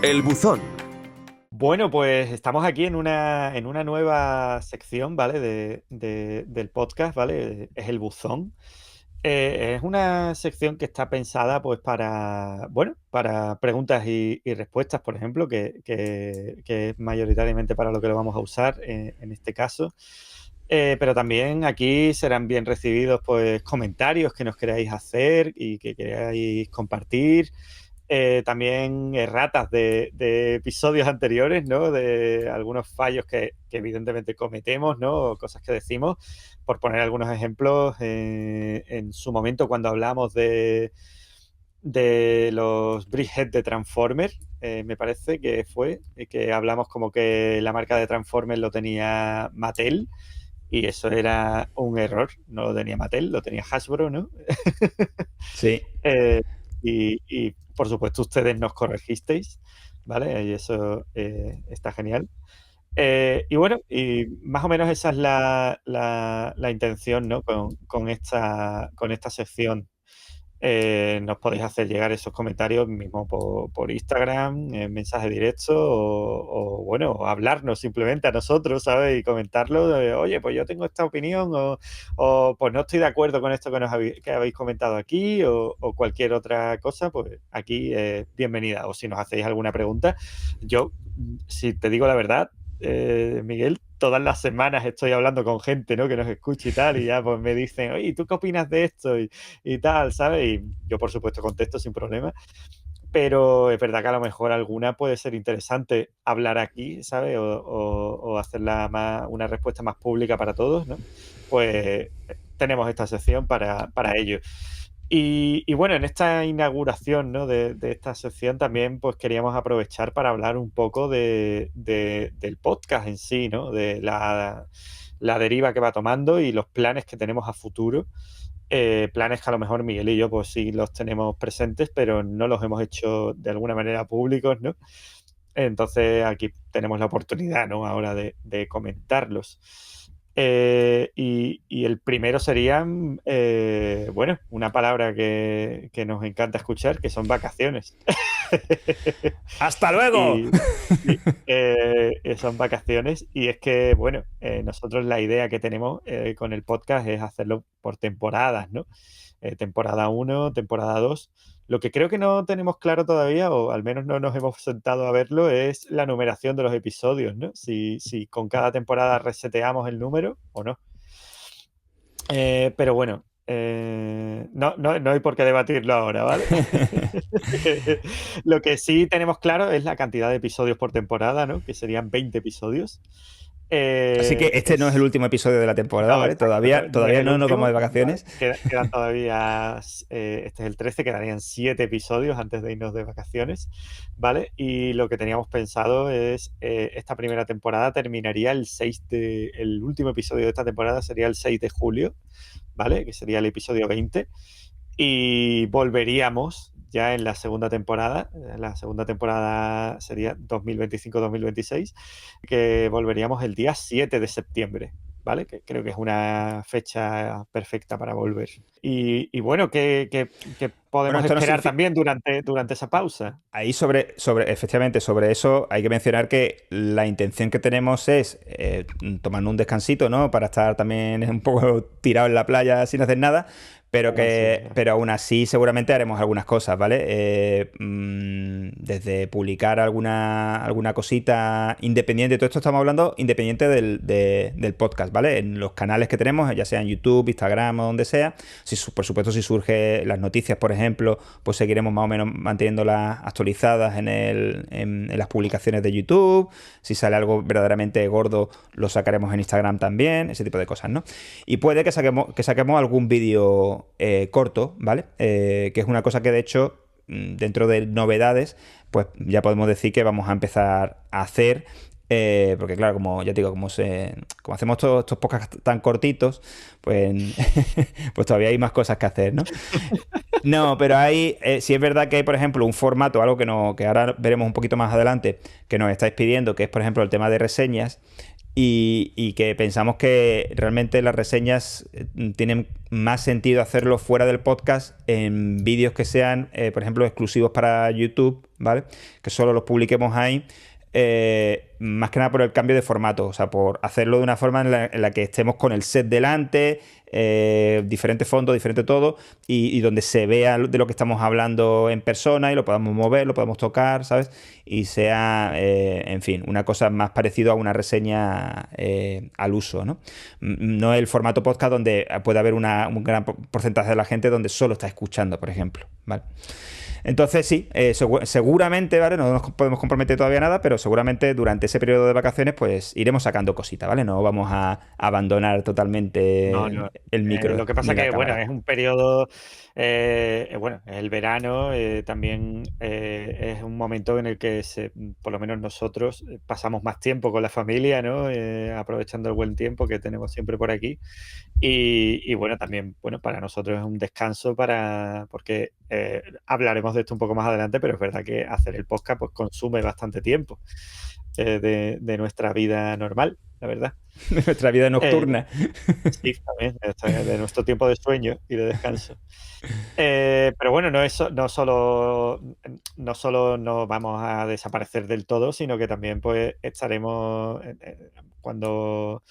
El buzón. Bueno, pues estamos aquí en una nueva sección, ¿vale? Del podcast, ¿vale? Es el buzón. Es una sección que está pensada, pues, para, bueno, para preguntas y respuestas, por ejemplo, que es mayoritariamente para lo que lo vamos a usar en este caso. Pero también aquí serán bien recibidos, pues, comentarios que nos queráis hacer y que queráis compartir. También erratas de episodios anteriores, ¿no? De algunos fallos que evidentemente cometemos, ¿no? O cosas que decimos. Por poner algunos ejemplos, en su momento cuando hablamos de los Bridgehead de Transformers, me parece que fue que hablamos como que la marca de Transformers lo tenía Mattel. Y eso era un error, no lo tenía Mattel, lo tenía Hasbro, ¿no? Sí. Eh, y, por supuesto ustedes nos corregisteis, ¿vale? Y eso está genial. Y bueno, y más o menos esa es la intención, ¿no? Con esta sección. Nos podéis hacer llegar esos comentarios mismo por Instagram, en mensaje directo bueno, o hablarnos simplemente a nosotros, ¿sabes? Y comentarlo, oye, pues yo tengo esta opinión o pues no estoy de acuerdo con esto que habéis comentado aquí o cualquier otra cosa, pues aquí bienvenida. O si nos hacéis alguna pregunta, yo, si te digo la verdad, Miguel, todas las semanas estoy hablando con gente, ¿no? Que nos escucha y tal, y ya pues me dicen, oye, ¿tú qué opinas de esto? Y tal, ¿sabes? Y yo, por supuesto, contesto sin problema. Pero es verdad que a lo mejor alguna puede ser interesante hablar aquí, ¿sabes? O hacerla una respuesta más pública para todos, ¿no? Pues tenemos esta sección para ello. Y bueno, en esta inauguración, ¿no? de esta sección también pues queríamos aprovechar para hablar un poco del podcast en sí, ¿no? De la deriva que va tomando y los planes que tenemos a futuro. Planes que a lo mejor Miguel y yo pues sí los tenemos presentes, pero no los hemos hecho de alguna manera públicos, ¿no? Entonces aquí tenemos la oportunidad, ¿no? Ahora de comentarlos. Y el primero sería, bueno, una palabra que nos encanta escuchar, que son vacaciones. ¡Hasta luego! Y sí, son vacaciones. Y es que, bueno, nosotros la idea que tenemos con el podcast es hacerlo por temporadas, ¿no? Temporada uno, temporada 2. Lo que creo que no tenemos claro todavía, o al menos no nos hemos sentado a verlo, es la numeración de los episodios, ¿no? Si con cada temporada reseteamos el número o no. Pero bueno, no hay por qué debatirlo ahora, ¿vale? Lo que sí tenemos claro es la cantidad de episodios por temporada, ¿no? Que serían 20 episodios. Así que este no es el último episodio de la temporada, No, ¿vale? exacto, Todavía, no es todavía el no nos vamos último, de ¿vale? vacaciones. Quedan todavía, este es el 13, quedarían 7 episodios antes de irnos de vacaciones, ¿vale? Y lo que teníamos pensado es, esta primera temporada terminaría el último episodio de esta temporada sería el 6 de julio, ¿vale? Que sería el episodio 20. Y volveríamos ya en la segunda temporada. La segunda temporada sería 2025-2026, que volveríamos el día 7 de septiembre, ¿vale? Que creo que es una fecha perfecta para volver. Y bueno, ¿qué Bueno, podemos esto no esperar significa... también durante esa pausa? Ahí efectivamente, sobre eso hay que mencionar que la intención que tenemos es tomar un descansito, ¿no? Para estar también un poco tirado en la playa sin hacer nada, Vacaciones. pero aún así seguramente haremos algunas cosas, ¿vale? Desde publicar alguna cosita independiente, todo esto estamos hablando independiente del podcast, ¿vale? En los canales que tenemos, ya sea en YouTube, Instagram o donde sea. Por supuesto, si surgen las noticias, por ejemplo, pues seguiremos más o menos manteniéndolas actualizadas en las publicaciones de YouTube. Si sale algo verdaderamente gordo, lo sacaremos en Instagram también, ese tipo de cosas, ¿no? Y puede que saquemos algún vídeo corto, ¿vale? Que es una cosa que de hecho, dentro de novedades, pues ya podemos decir que vamos a empezar a hacer. Porque claro, como ya te digo, como hacemos todos estos podcasts tan cortitos, pues, pues todavía hay más cosas que hacer, ¿no? No, pero hay, sí es verdad que hay, por ejemplo, un formato, algo que ahora veremos un poquito más adelante, que nos estáis pidiendo, que es, por ejemplo, el tema de reseñas, y que pensamos que realmente las reseñas tienen más sentido hacerlo fuera del podcast en vídeos que sean, por ejemplo, exclusivos para YouTube, ¿vale? Que solo los publiquemos ahí. Más que nada por el cambio de formato, o sea, por hacerlo de una forma en la que estemos con el set delante, diferente fondo, diferente todo, y donde se vea de lo que estamos hablando en persona y lo podamos mover, lo podamos tocar, ¿sabes? Y sea, en fin, una cosa más parecida a una reseña al uso, ¿no? No el formato podcast donde puede haber un gran porcentaje de la gente donde solo está escuchando, por ejemplo, ¿vale? Entonces sí, seguramente, ¿vale? No nos podemos comprometer todavía nada, pero seguramente durante ese periodo de vacaciones pues iremos sacando cositas, ¿vale? No vamos a abandonar No, totalmente no. el micro Lo que ni pasa la que, bueno, cámara. es un periodo, bueno, el verano también es un momento en el que por lo menos nosotros pasamos más tiempo con la familia, ¿no? Aprovechando el buen tiempo que tenemos siempre por aquí. Y bueno, también, bueno, para nosotros es un descanso porque hablaremos de esto un poco más adelante, pero es verdad que hacer el podcast pues consume bastante tiempo de nuestra vida normal, la verdad. Nuestra vida Eh, nocturna. Sí, también, de nuestro tiempo de sueño y de descanso. Pero bueno, no solo no vamos a desaparecer del todo, sino que también pues estaremos cuando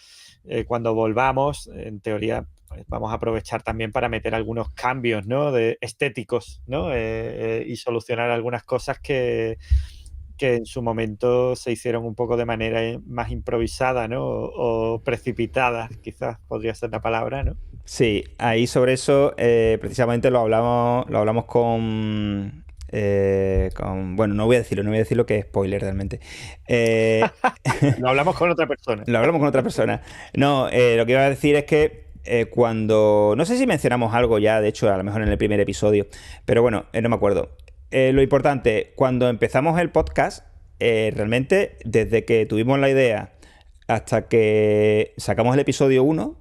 volvamos, en teoría, pues vamos a aprovechar también para meter algunos cambios, ¿no? Estéticos, ¿no? Y solucionar algunas cosas que en su momento se hicieron un poco de manera más improvisada, ¿no? O precipitada, quizás podría ser la palabra, ¿no? Sí, ahí sobre eso precisamente lo hablamos bueno, no voy a decir lo que es spoiler realmente. Eh, Lo hablamos con otra persona. Lo hablamos con otra persona. No, lo que iba a decir es que cuando... No sé si mencionamos algo ya, de hecho, a lo mejor en el primer episodio, pero bueno, no me acuerdo. Lo importante, cuando empezamos el podcast, realmente, desde que tuvimos la idea hasta que sacamos el episodio 1,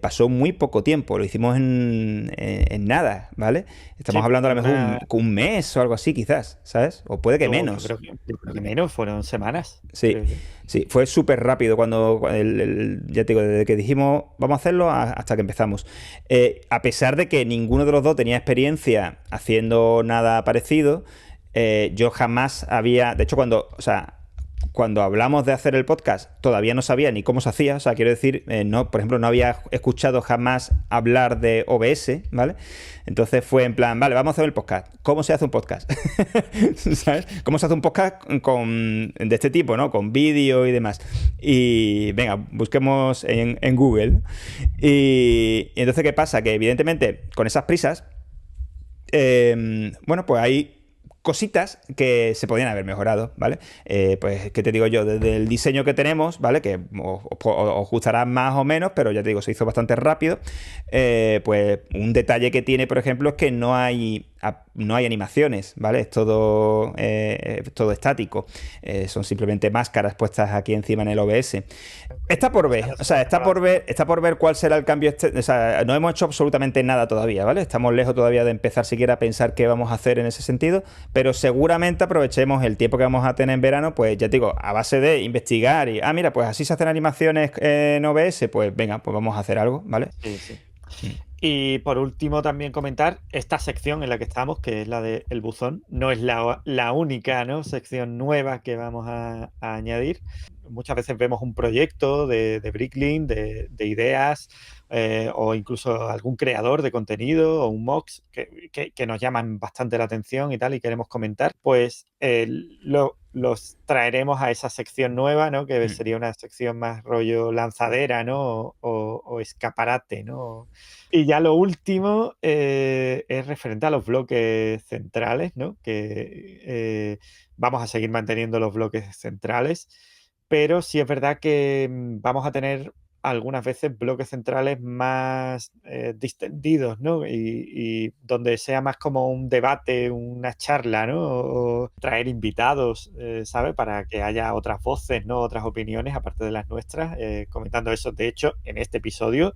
pasó muy poco tiempo. Lo hicimos en nada, ¿vale? Sí, Estamos hablando a lo mejor una un mes o algo así, quizás, ¿sabes? O puede que no, yo menos. creo que menos, fueron semanas, Sí, creo yo. sí, fue súper rápido cuando, ya te digo, desde que dijimos vamos a hacerlo hasta que empezamos. A pesar de que ninguno de los dos tenía experiencia haciendo nada parecido, yo jamás había, de hecho o sea, cuando hablamos de hacer el podcast, todavía no sabía ni cómo se hacía. O sea, quiero decir, no, por ejemplo, no había escuchado jamás hablar de OBS, ¿vale? Entonces fue en plan, vale, vamos a hacer el podcast. ¿Cómo se hace un podcast? ¿Sabes? ¿Cómo se hace un podcast de este tipo, ¿no? Con vídeo y demás. Y venga, busquemos en Google. Y entonces, ¿qué pasa? Que evidentemente, con esas prisas, bueno, pues hay cositas que se podían haber mejorado, ¿vale? Pues, ¿qué te digo yo? Desde el diseño que tenemos, ¿vale? Que os gustará más o menos, pero ya te digo, se hizo bastante rápido. Pues un detalle que tiene, por ejemplo, es que no hay animaciones, ¿vale? Es todo estático. Son simplemente máscaras puestas aquí encima en el OBS. Está por ver, o sea, está por ver cuál será el cambio. O sea, no hemos hecho absolutamente nada todavía, ¿vale? Estamos lejos todavía de empezar siquiera a pensar qué vamos a hacer en ese sentido, pero seguramente aprovechemos el tiempo que vamos a tener en verano, pues ya te digo, a base de investigar y, mira, pues así se hacen animaciones en OBS, pues venga, pues vamos a hacer algo, ¿vale? Sí, sí. Y por último, también comentar esta sección en la que estamos, que es la de El Buzón. No es la única, ¿no? Sección nueva que vamos a añadir. Muchas veces vemos un proyecto de Bricklink, de ideas, o incluso algún creador de contenido o un MOX que nos llaman bastante la atención y tal, y queremos comentar. Pues los traeremos a esa sección nueva, ¿no? Que Mm. sería una sección más rollo lanzadera, ¿no? O escaparate, ¿no? Y ya lo último es referente a los bloques centrales, ¿no? Que vamos a seguir manteniendo los bloques centrales, pero sí es verdad que vamos a tener algunas veces bloques centrales más distendidos, ¿no? Y donde sea más como un debate, una charla, ¿no? O traer invitados, ¿sabes? Para que haya otras voces, ¿no? Otras opiniones, aparte de las nuestras, comentando eso. De hecho, en este episodio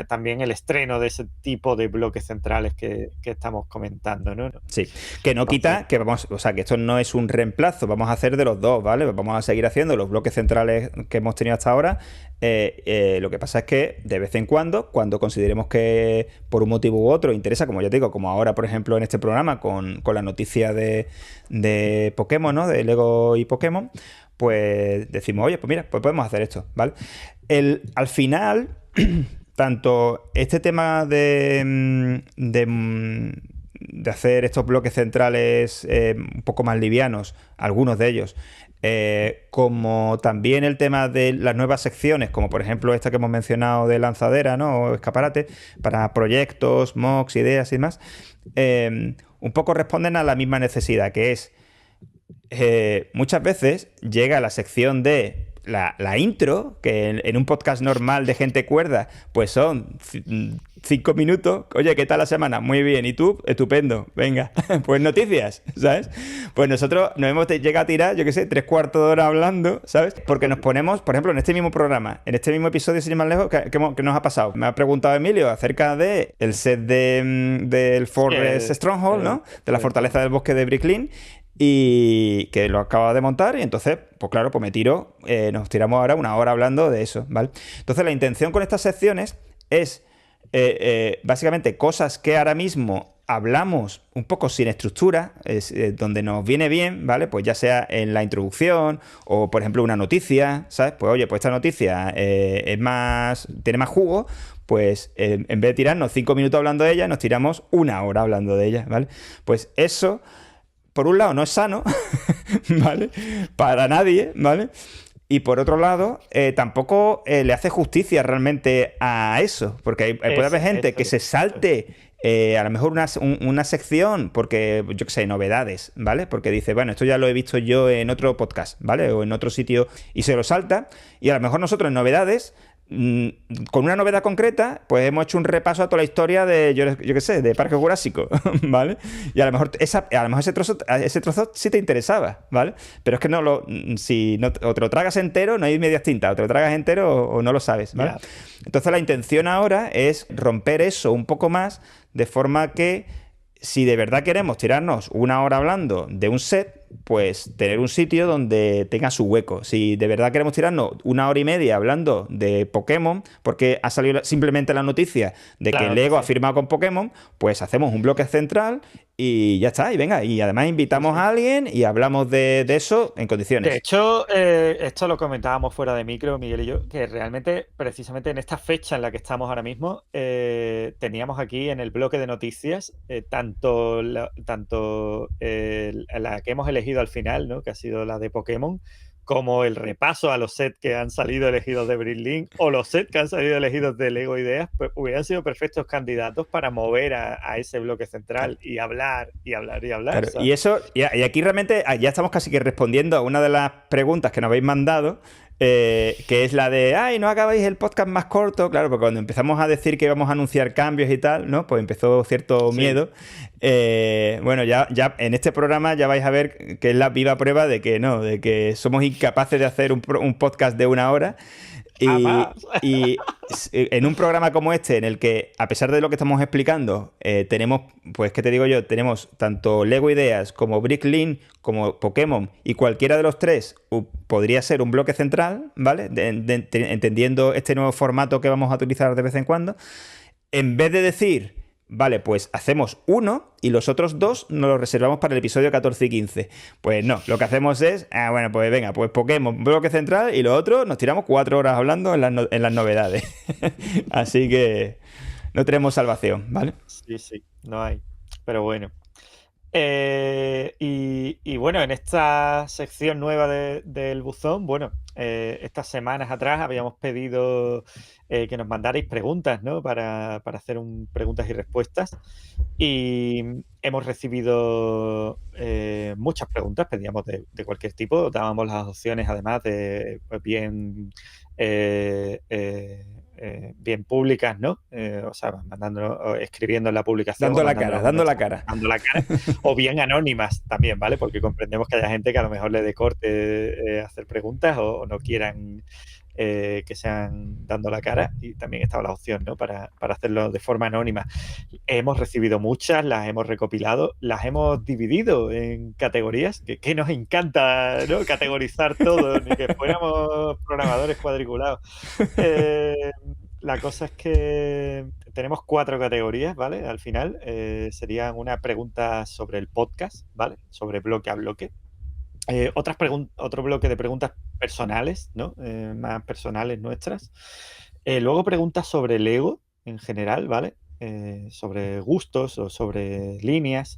también el estreno de ese tipo de bloques centrales que estamos comentando, ¿no? Sí, que no Entonces, quita que vamos, o sea, que esto no es un reemplazo, vamos a hacer de los dos, ¿vale? Vamos a seguir haciendo los bloques centrales que hemos tenido hasta ahora. Lo que pasa es que de vez en cuando consideremos que por un motivo u otro interesa, como ya te digo, como ahora, por ejemplo, en este programa con la noticia de Pokémon, ¿no? De Lego y Pokémon, pues decimos, oye, pues mira, pues podemos hacer esto, ¿vale? Al final, tanto este tema de hacer estos bloques centrales un poco más livianos, algunos de ellos, como también el tema de las nuevas secciones, como por ejemplo esta que hemos mencionado de lanzadera, ¿no? O escaparate, para proyectos, mocks, ideas y demás, un poco responden a la misma necesidad, que es muchas veces llega la sección de la intro, que en un podcast normal de gente cuerda, pues son 5 minutos. Oye, ¿qué tal la semana? Muy bien. ¿Y tú? Estupendo. Venga, pues noticias, ¿sabes? Pues nosotros nos hemos llegado a tirar, yo qué sé, 3 cuartos de hora hablando, ¿sabes? Porque nos ponemos, por ejemplo, en este mismo programa, en este mismo episodio, sin ir más lejos, ¿qué nos ha pasado? Me ha preguntado Emilio acerca del set del sí, Forest Stronghold, ¿no? De la fortaleza del bosque de Bricklin, y que lo acaba de montar, y entonces, pues claro, pues nos tiramos ahora 1 hora hablando de eso, ¿vale? Entonces la intención con estas secciones es básicamente cosas que ahora mismo hablamos un poco sin estructura, donde nos viene bien, ¿vale? Pues ya sea en la introducción o, por ejemplo, una noticia, ¿sabes? Pues oye, pues esta noticia tiene más jugo, pues en vez de tirarnos 5 minutos hablando de ella, nos tiramos 1 hora hablando de ella, ¿vale? Pues eso, por un lado, no es sano, ¿vale? Para nadie, ¿vale? Y por otro lado, tampoco le hace justicia realmente a eso, porque puede haber gente que se salte a lo mejor una sección, porque, yo qué sé, novedades, ¿vale? Porque dice, bueno, esto ya lo he visto yo en otro podcast, ¿vale? O en otro sitio, y se lo salta, y a lo mejor nosotros en novedades, con una novedad concreta, pues hemos hecho un repaso a toda la historia de, yo qué sé, de Parque Jurásico, ¿vale? Y a lo mejor ese trozo sí te interesaba, ¿vale? Pero es que si no, o te lo tragas entero, no hay medias tintas, o te lo tragas entero o no lo sabes, ¿vale? Yeah. Entonces la intención ahora es romper eso un poco más, de forma que si de verdad queremos tirarnos 1 hora hablando de un set, pues tener un sitio donde tenga su hueco. Si de verdad queremos tirarnos 1 hora y media hablando de Pokémon, porque ha salido simplemente la noticia de que Lego ha firmado con Pokémon, pues hacemos un bloque central y ya está, y venga, y además invitamos a alguien y hablamos de eso en condiciones. De hecho, esto lo comentábamos fuera de micro, Miguel y yo, que realmente, precisamente en esta fecha en la que estamos ahora mismo, teníamos aquí en el bloque de noticias tanto la que hemos elegido al final, ¿no? Que ha sido la de Pokémon, como el repaso a los sets que han salido elegidos de Bricklink o los sets que han salido elegidos de Lego Ideas, pues hubieran sido perfectos candidatos para mover a ese bloque central y hablar y hablar y hablar. Claro, y aquí realmente ya estamos casi que respondiendo a una de las preguntas que nos habéis mandado, que es la de, ay, ¿no acabáis el podcast más corto? Claro, porque cuando empezamos a decir que íbamos a anunciar cambios y tal, ¿no? Pues empezó cierto miedo. Bueno, ya en este programa ya vais a ver que es la viva prueba de que no, de que somos incapaces de hacer un podcast de 1 hora. Y en un programa como este, en el que, a pesar de lo que estamos explicando, tenemos, pues, ¿qué te digo yo? Tenemos tanto Lego Ideas como Bricklink, como Pokémon, y cualquiera de los tres podría ser un bloque central, ¿vale? Entendiendo este nuevo formato que vamos a utilizar de vez en cuando. En vez de decir, vale, pues hacemos uno y los otros 2 nos los reservamos para el episodio 14 y 15. Pues no, lo que hacemos es, bueno, pues venga, pues Pokémon, bloque central, y lo otro nos tiramos 4 horas hablando en las novedades. Así que no tenemos salvación, ¿vale? Sí, no hay. Pero bueno. Y bueno, en esta sección nueva del buzón, bueno, estas semanas atrás habíamos pedido que nos mandarais preguntas, ¿no? Para hacer preguntas y respuestas. Y hemos recibido muchas preguntas, pedíamos de cualquier tipo, dábamos las opciones además de pues, bien públicas, ¿no? O sea, escribiendo en la publicación. Dando la cara. O bien anónimas también, ¿vale? Porque comprendemos que haya gente que a lo mejor le dé corte hacer preguntas o no quieran que se han dando la cara, y también estaba la opción, ¿no? Para hacerlo de forma anónima. Hemos recibido muchas, las hemos recopilado, las hemos dividido en categorías, que nos encanta, ¿no? Categorizar todo, ni que fuéramos programadores cuadriculados. La cosa es que tenemos 4 categorías, ¿vale? Al final serían una pregunta sobre el podcast, ¿vale? Sobre bloque a bloque. Otro bloque de preguntas personales, ¿no? Más personales nuestras. Luego preguntas sobre el ego en general, ¿vale? Sobre gustos o sobre líneas.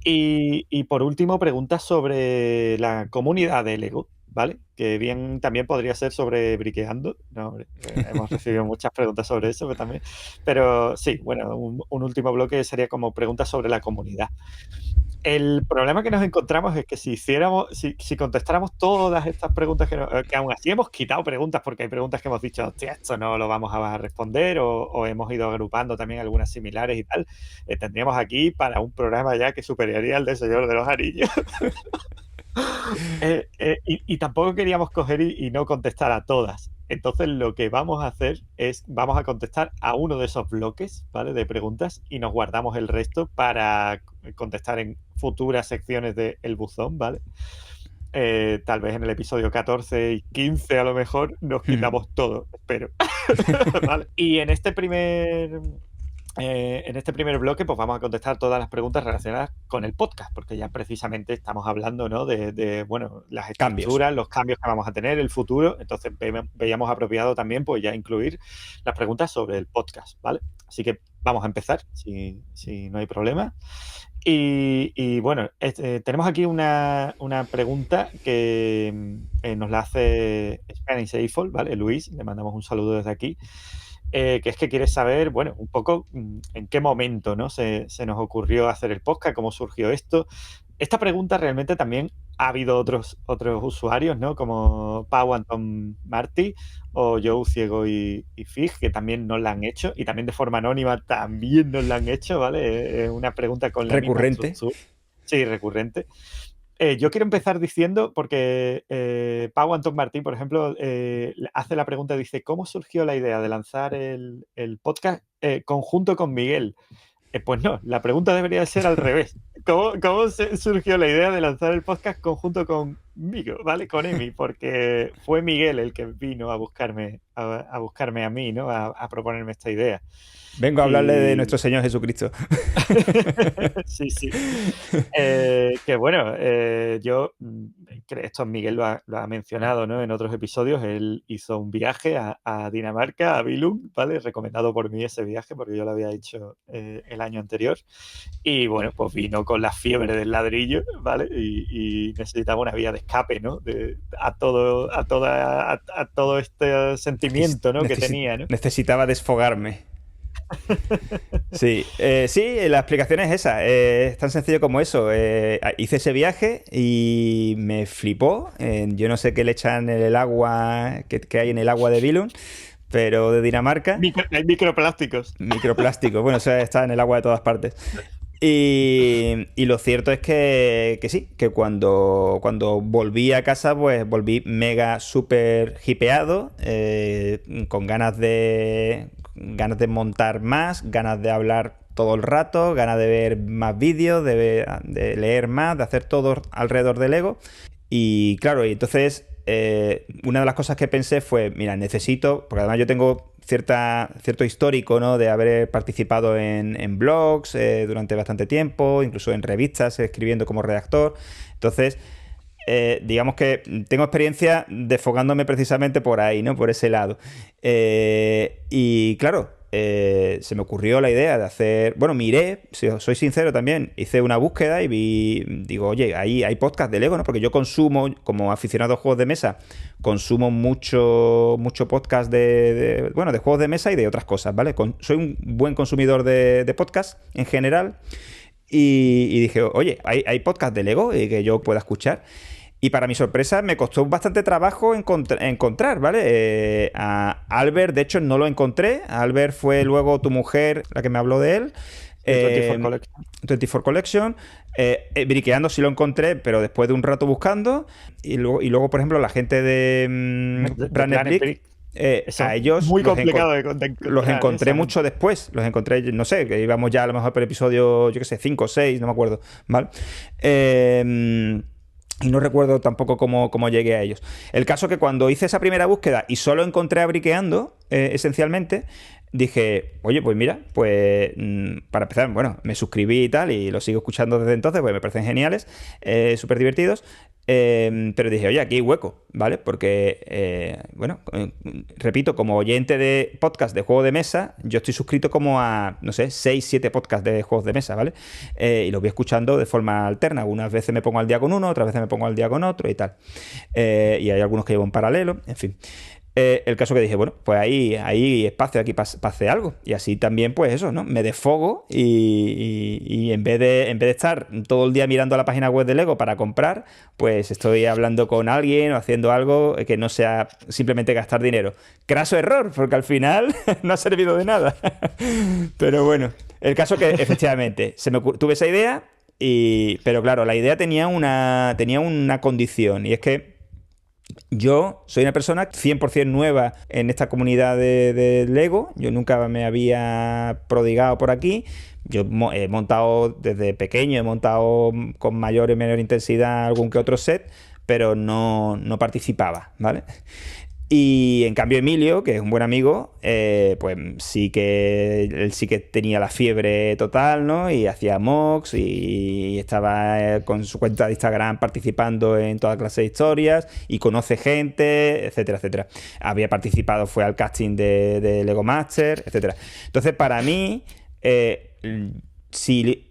Y por último, preguntas sobre la comunidad del Lego, ¿vale? Que bien también podría ser sobre briqueando. No, hemos recibido muchas preguntas sobre eso también. Pero sí, bueno, un último bloque sería como preguntas sobre la comunidad. El problema que nos encontramos es que si contestáramos todas estas preguntas, que aún así hemos quitado preguntas, porque hay preguntas que hemos dicho, hostia, esto no lo vamos a responder, o hemos ido agrupando también algunas similares y tal, tendríamos aquí para un programa ya que superaría al de Señor de los Anillos. Y tampoco queríamos coger y no contestar a todas. Entonces lo que vamos a hacer es, vamos a contestar a uno de esos bloques, ¿vale? De preguntas, y nos guardamos el resto para contestar en futuras secciones de El Buzón, ¿vale? Tal vez en el episodio 14 y 15 a lo mejor nos quitamos todo, espero. ¿Vale? Y en este primer bloque, pues vamos a contestar todas las preguntas relacionadas con el podcast, porque ya precisamente estamos hablando, ¿no? de bueno, las estructuras, los cambios que vamos a tener, el futuro. Entonces veíamos apropiado también, pues ya incluir las preguntas sobre el podcast, ¿vale? Así que vamos a empezar, si no hay problema. Y bueno, tenemos aquí una pregunta que nos la hace Spanish Eiffel, ¿vale? Luis, le mandamos un saludo desde aquí. Que es que quieres saber, bueno, un poco en qué momento, ¿no? se nos ocurrió hacer el podcast, cómo surgió esto. Esta pregunta realmente también ha habido otros usuarios, ¿no? Como Pau Anton Martí o Joe Ciego y Fig, que también nos la han hecho, y también de forma anónima también nos la han hecho, ¿vale? Es una pregunta con la recurrente. misma estructura. Sí, recurrente. Yo quiero empezar diciendo, porque Pau Antón Martín, por ejemplo, hace la pregunta, dice, ¿cómo surgió la idea de lanzar el podcast conjunto con Miguel? Pues no, la pregunta debería ser al revés. ¿Cómo surgió la idea de lanzar el podcast conjunto conmigo, ¿vale? Con Emi, porque fue Miguel el que vino a buscarme a mí, ¿no? A proponerme esta idea. Vengo a hablarle de nuestro Señor Jesucristo. Sí. Que bueno, esto Miguel lo ha mencionado, ¿no? En otros episodios. Él hizo un viaje a Dinamarca, a Billund, ¿vale? Recomendado por mí ese viaje, porque yo lo había hecho el año anterior. Y bueno, pues vino con la fiebre del ladrillo, ¿vale? Y necesitaba una vía de escape, ¿no? A todo este sentimiento, ¿no? Que tenía, ¿no? Necesitaba desfogarme. Sí, la explicación es esa. Es tan sencillo como eso. Hice ese viaje y me flipó. Yo no sé qué le echan en el agua, que hay en el agua de Billund, pero de Dinamarca. Hay microplásticos. Microplásticos, bueno, eso está en el agua de todas partes. Y lo cierto es que sí, que cuando volví a casa, pues volví mega súper hipeado, con ganas de montar más, ganas de hablar todo el rato, ganas de ver más vídeos, de leer más, de hacer todo alrededor del Lego. Y claro, y entonces una de las cosas que pensé fue, mira, necesito, porque además yo tengo cierto histórico, ¿no? De haber participado en blogs durante bastante tiempo, incluso en revistas, escribiendo como redactor. Entonces, digamos que tengo experiencia desfogándome precisamente por ahí, ¿no? Por ese lado. Y claro, se me ocurrió la idea de hacer... Bueno, miré, si soy sincero también, hice una búsqueda y digo, oye, ahí hay podcast de Lego, ¿no? Porque yo consumo, como aficionado a juegos de mesa, consumo mucho podcast de juegos de mesa y de otras cosas, ¿vale? Soy un buen consumidor de podcast en general. Y dije, oye, hay podcast de Lego que yo pueda escuchar. Y para mi sorpresa me costó bastante trabajo encontrar, ¿vale? A Albert, de hecho, no lo encontré. Albert fue luego tu mujer la que me habló de él. El 24 Collection. 24 Collection. Briqueando sí lo encontré, pero después de un rato buscando. Y luego por ejemplo, la gente de De Planet Planet Brick, Brick. Eso a es ellos muy los, complicado de los encontrar, encontré esa mucho gente. después. Los encontré, no sé, que íbamos ya a lo mejor por el episodio, yo qué sé, 5 o 6, no me acuerdo. ¿Vale? Y no recuerdo tampoco cómo llegué a ellos. El caso que cuando hice esa primera búsqueda y solo encontré a Briqueando, esencialmente, dije, oye, pues mira, pues para empezar, bueno, me suscribí y tal, y lo sigo escuchando desde entonces, pues me parecen geniales, súper divertidos. Pero dije, oye, aquí hay hueco, ¿vale? Porque, bueno, repito, como oyente de podcast de juego de mesa, yo estoy suscrito como a, no sé, 6 7 podcasts de juegos de mesa, ¿vale? Y los voy escuchando de forma alterna. Algunas veces me pongo al día con uno, otras veces me pongo al día con otro y tal. Y hay algunos que llevo en paralelo, en fin. El caso que dije, bueno, pues hay espacio aquí para hacer algo. Y así también, pues eso, ¿no? Me desfogo y en vez de estar todo el día mirando la página web de Lego para comprar, pues estoy hablando con alguien o haciendo algo que no sea simplemente gastar dinero. Craso error, porque al final no ha servido de nada. Pero bueno, el caso que efectivamente tuve esa idea, pero claro, la idea tenía una condición, y es que yo soy una persona 100% nueva en esta comunidad de Lego. Yo nunca me había prodigado por aquí. Yo he montado desde pequeño, he montado con mayor y menor intensidad algún que otro set, pero no participaba, ¿vale? Y en cambio Emilio, que es un buen amigo, pues él sí que tenía la fiebre total, ¿no? Y hacía mocks y estaba con su cuenta de Instagram participando en toda clase de historias y conoce gente, etcétera, etcétera. Había participado, fue al casting de Lego Master, etcétera. Entonces, para mí, si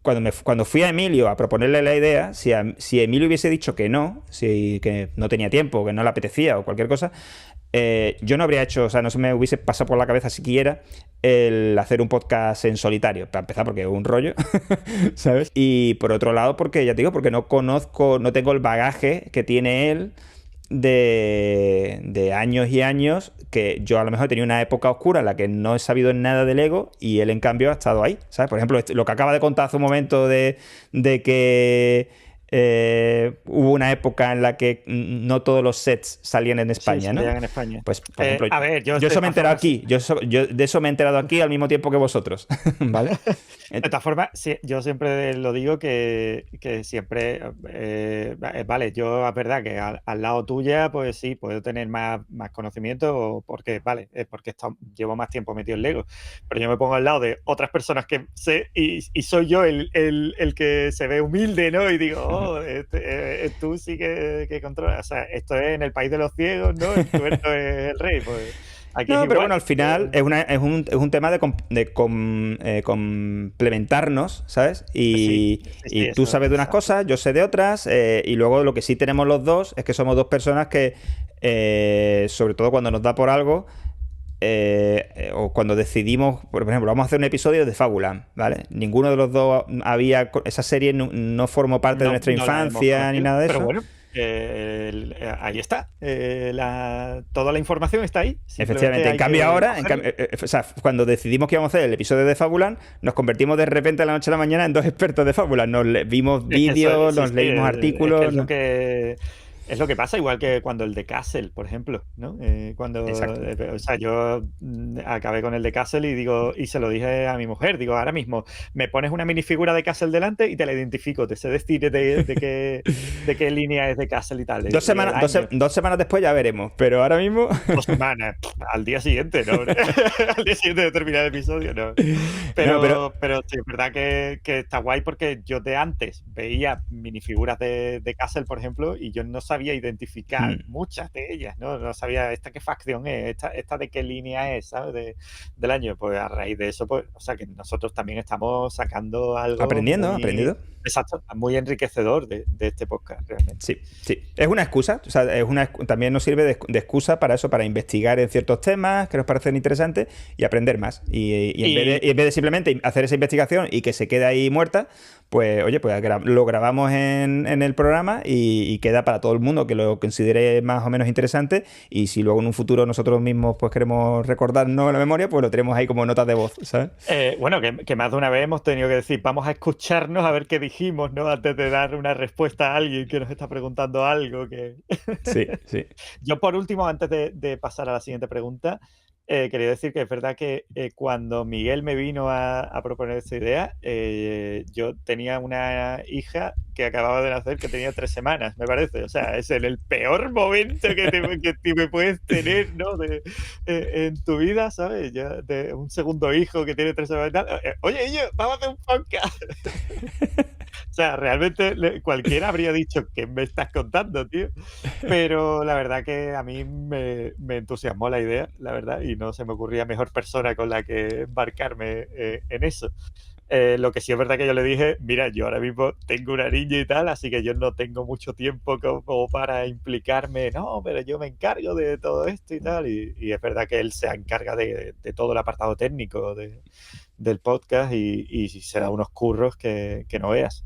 cuando fui a Emilio a proponerle la idea, si Emilio hubiese dicho que no, que no tenía tiempo, que no le apetecía o cualquier cosa, yo no habría hecho, o sea, no se me hubiese pasado por la cabeza siquiera el hacer un podcast en solitario, para empezar porque es un rollo, ¿sabes? Y por otro lado, porque ya te digo, porque no tengo el bagaje que tiene él de años y años, que yo a lo mejor he tenido una época oscura en la que no he sabido nada de Lego y él en cambio ha estado ahí, ¿sabes? Por ejemplo, lo que acaba de contar hace un momento de que hubo una época en la que no todos los sets salían en Sí, España, ¿no? salían en España. Pues, por ejemplo, A ver, yo eso me he enterado aquí, yo de eso me he enterado aquí al mismo tiempo que vosotros, ¿vale? De todas formas, sí, yo siempre lo digo que siempre, vale, yo es verdad que al lado tuya, pues sí, puedo tener más conocimiento porque, vale, porque llevo más tiempo metido en Lego, pero yo me pongo al lado de otras personas que sé y soy yo el que se ve humilde, ¿no? Y digo, oh, tú sí que controlas, o sea, esto es en el país de los ciegos, ¿no? El tuerto es el rey, pues aquí es No, pero igual. bueno, al final es un tema de complementarnos, ¿sabes? Sí, Y tú eso, sabes de unas exacto. cosas, yo sé de otras, y luego lo que sí tenemos los dos es que somos dos personas que, sobre todo cuando nos da por algo, o cuando decidimos, por ejemplo, vamos a hacer un episodio de Fábula, ¿vale? Ninguno de los dos esa serie no formó parte de nuestra No la hemos infancia ni conocido, nada de pero eso. bueno, ahí está. Toda la información está ahí. Simplemente Efectivamente, en hay cambio que ahora, cogerla. o sea, cuando decidimos que íbamos a hacer el episodio de Fabulan, nos convertimos de repente a la noche a la mañana en dos expertos de Fabulan. Vimos Es que vídeos, sí, nos sí, leímos es que artículos. es lo que pasa, igual que cuando el de Castle, por ejemplo, ¿no? Exacto. O sea, yo acabé con el de Castle y se lo dije a mi mujer, digo, ahora mismo me pones una minifigura de Castle delante y te la identifico, te sé decir de qué línea es de Castle y tal, Dos y el semanas, año. 2 semanas después ya veremos, pero ahora mismo. 2 semanas, al día siguiente, ¿no? Al día siguiente de terminar el episodio, ¿no? No, pero. Pero sí, es verdad que está guay porque yo de antes veía minifiguras de Castle, por ejemplo, y yo no sabía identificar muchas de ellas, ¿no? No sabía esta qué facción es, esta de qué línea es, ¿sabes? Del año. Pues a raíz de eso, pues, o sea, que nosotros también estamos sacando algo muy, Aprendido. exacto, muy enriquecedor de este podcast, realmente. Sí, sí. Es una excusa. O sea, también nos sirve de excusa para eso, para investigar en ciertos temas que nos parecen interesantes y aprender más. Y en vez de simplemente hacer esa investigación y que se quede ahí muerta, pues, oye, pues lo grabamos en el programa y queda para todo el mundo que lo considere más o menos interesante, y si luego en un futuro nosotros mismos pues queremos recordarnos la memoria, pues lo tenemos ahí como notas de voz, ¿sabes? Bueno, que más de una vez hemos tenido que decir, vamos a escucharnos a ver qué dijimos, ¿no? Antes de dar una respuesta a alguien que nos está preguntando algo. Sí, sí. Yo, por último, antes de pasar a la siguiente pregunta, quería decir que es verdad que cuando Miguel me vino a proponer esta idea, yo tenía una hija que acababa de nacer que tenía 3 semanas, me parece. O sea, es en el peor momento que me puedes tener, ¿no? En tu vida, ¿sabes? Ya, de un segundo hijo que tiene 3 semanas y tal. Oye, vamos a hacer un podcast. O sea, realmente cualquiera habría dicho, ¿qué me estás contando, tío? Pero la verdad que a mí me entusiasmó la idea, la verdad, y no se me ocurría mejor persona con la que embarcarme en eso. Lo que sí es verdad que yo le dije, mira, yo ahora mismo tengo una niña y tal, así que yo no tengo mucho tiempo como para implicarme, no, pero yo me encargo de todo esto y tal, y es verdad que él se encarga de todo el apartado técnico del podcast y se da unos curros que no veas.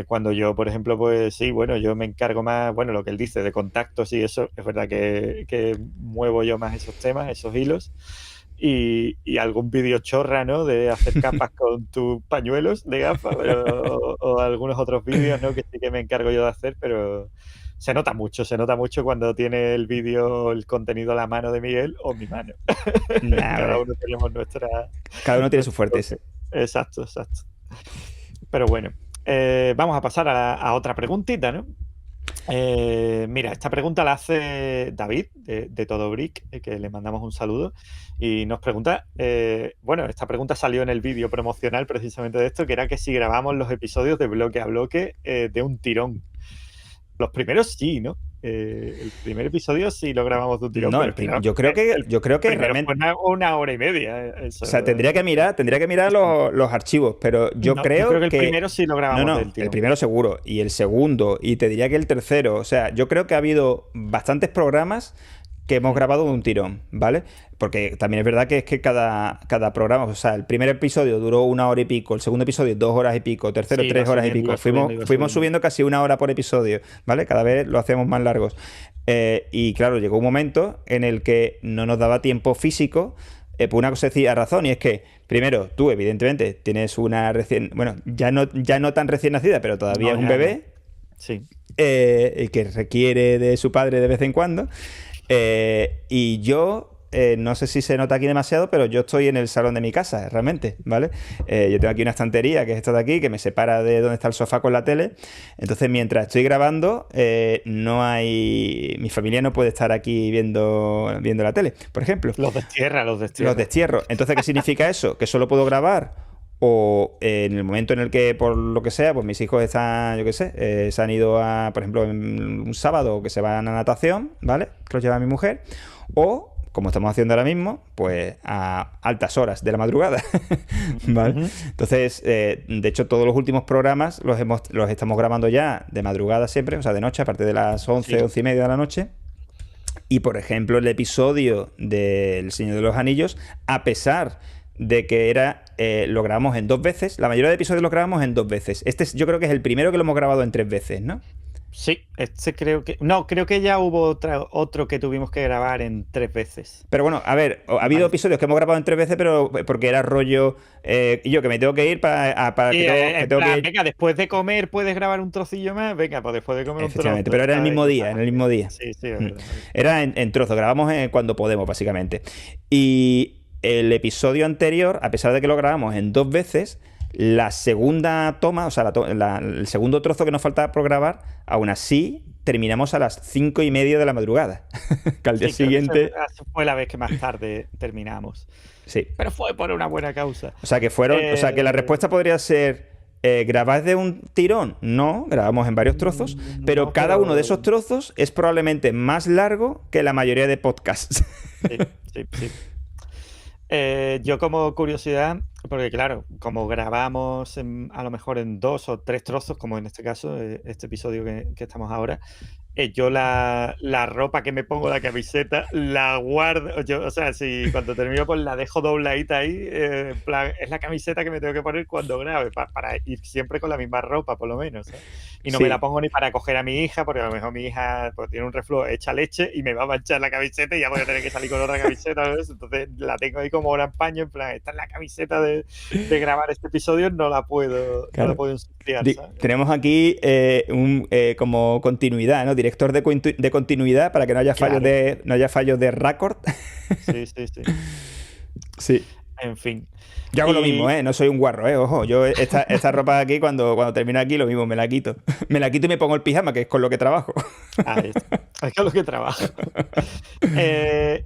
Cuando yo, por ejemplo, pues sí, bueno, yo me encargo más, bueno, lo que él dice de contactos y eso, es verdad que muevo yo más esos temas, esos hilos. Y algún vídeo chorra, ¿no? De hacer capas con tus pañuelos de gafas, o algunos otros vídeos, ¿no? Que sí que me encargo yo de hacer, pero se nota mucho cuando tiene el vídeo, el contenido a la mano de Miguel o mi mano. Nah, Cada hombre, uno tenemos cada uno tiene sus nuestro fuertes. toque. Exacto, exacto. Pero bueno, vamos a pasar a otra preguntita, ¿no? Mira, esta pregunta la hace David de Todo Brick, que le mandamos un saludo, y nos pregunta, bueno, esta pregunta salió en el vídeo promocional precisamente de esto, que era que si grabamos los episodios de bloque a bloque de un tirón. Los primeros sí, ¿no? El primer episodio sí lo grabamos de un tirón, No, pero yo creo que primero fue realmente. una hora y media. O Eso. sea, tendría que mirar los archivos, pero yo No, yo creo que creo el que. primero sí lo No, grabamos del no, el tirón. primero seguro, y el segundo, y te diría que el tercero. O sea, yo creo que ha habido bastantes programas que hemos grabado de un tirón, ¿vale? Porque también es verdad que es que cada programa, o sea, el primer episodio duró 1 hora y pico, el segundo episodio 2 horas y pico, tercero Sí, 3 horas y pico. iba Fuimos subiendo. subiendo casi 1 hora por episodio, ¿vale? Cada vez lo hacemos más largos. Y claro, llegó un momento en el que no nos daba tiempo físico. Por una cosa decía razón, y es que, primero, tú, evidentemente, tienes una recién. Bueno, ya no tan recién nacida, pero todavía No, es un ya, ya. bebé Sí. que requiere de su padre de vez en cuando. Y yo. No sé si se nota aquí demasiado, pero yo estoy en el salón de mi casa, realmente, ¿vale? Yo tengo aquí una estantería, que es esta de aquí, que me separa de donde está el sofá con la tele. Entonces, mientras estoy grabando, no hay. Mi familia no puede estar aquí viendo la tele, por ejemplo. Los destierra. Los destierro. Entonces, ¿qué significa eso? Que solo puedo grabar o en el momento en el que, por lo que sea, pues mis hijos están, yo qué sé, se han ido a, por ejemplo, un sábado que se van a natación, ¿vale? Que los lleva mi mujer. O, como estamos haciendo ahora mismo, pues a altas horas de la madrugada, ¿vale? Ujú. Entonces, de hecho, todos los últimos programas los estamos grabando ya de madrugada siempre, o sea, de noche, a partir de las 11, Sí. 11:30 de la noche. Y por ejemplo, el episodio del Señor de los Anillos, a pesar de que lo grabamos en 2 veces, la mayoría de episodios lo grabamos en 2 veces. Yo creo que es el primero que lo hemos grabado en 3 veces, ¿no? Sí, creo que. No, creo que ya hubo otro que tuvimos que grabar en 3 veces. Pero bueno, a ver, ha habido Vale. episodios que hemos grabado en 3 veces, pero porque era rollo. Y yo que me tengo que ir para Sí, que en tengo que plan, ir. venga, después de comer puedes grabar un trocillo más. Venga, pues después de comer un Efectivamente, trozo, pero era el ¿sabes? mismo Cosas día, en el así. mismo día. Sí, sí, es Mm. verdad. Era en trozos, grabamos cuando podemos, básicamente. Y el episodio anterior, a pesar de que lo grabamos en 2 veces, la segunda toma, o sea, el segundo trozo que nos faltaba por grabar, aún así terminamos a las 5:30 de la madrugada. Que al día Sí, creo que siguiente. esa fue la vez que más tarde terminamos. Sí. Pero fue por una buena causa. O sea, que la respuesta podría ser. ¿Grabáis de un tirón? No, grabamos en varios trozos, pero No, cada uno de pero esos trozos es probablemente más largo que la mayoría de podcasts. sí, sí, sí. Yo como curiosidad, porque claro, como grabamos a lo mejor en 2 o 3 trozos, como en este caso, este episodio que estamos ahora, yo la ropa que me pongo, la camiseta, la guardo. O sea, si cuando termino, pues la dejo dobladita ahí. En plan, es la camiseta que me tengo que poner cuando grabe, para ir siempre con la misma ropa, por lo menos, ¿sabes? Y no me la Sí. pongo ni para coger a mi hija, porque a lo mejor mi hija pues, tiene un reflujo, echa leche y me va a manchar la camiseta y ya voy a tener que salir con otra camiseta, ¿sabes? Entonces la tengo ahí como ahora en paño, en plan, esta es la camiseta de grabar este episodio, no la Claro. puedo ensuciar, ¿sabes? Tenemos aquí como continuidad, ¿no? Director de continuidad para que no haya fallos Claro, no haya fallos de récord. sí, sí, sí. Sí. En fin. Yo hago lo mismo, Y ¿eh? No soy un guarro, ¿eh? Ojo, yo esta ropa aquí, cuando termino aquí, lo mismo, me la quito. Me la quito y me pongo el pijama, que es con lo que trabajo. ahí está. Es con lo que trabajo.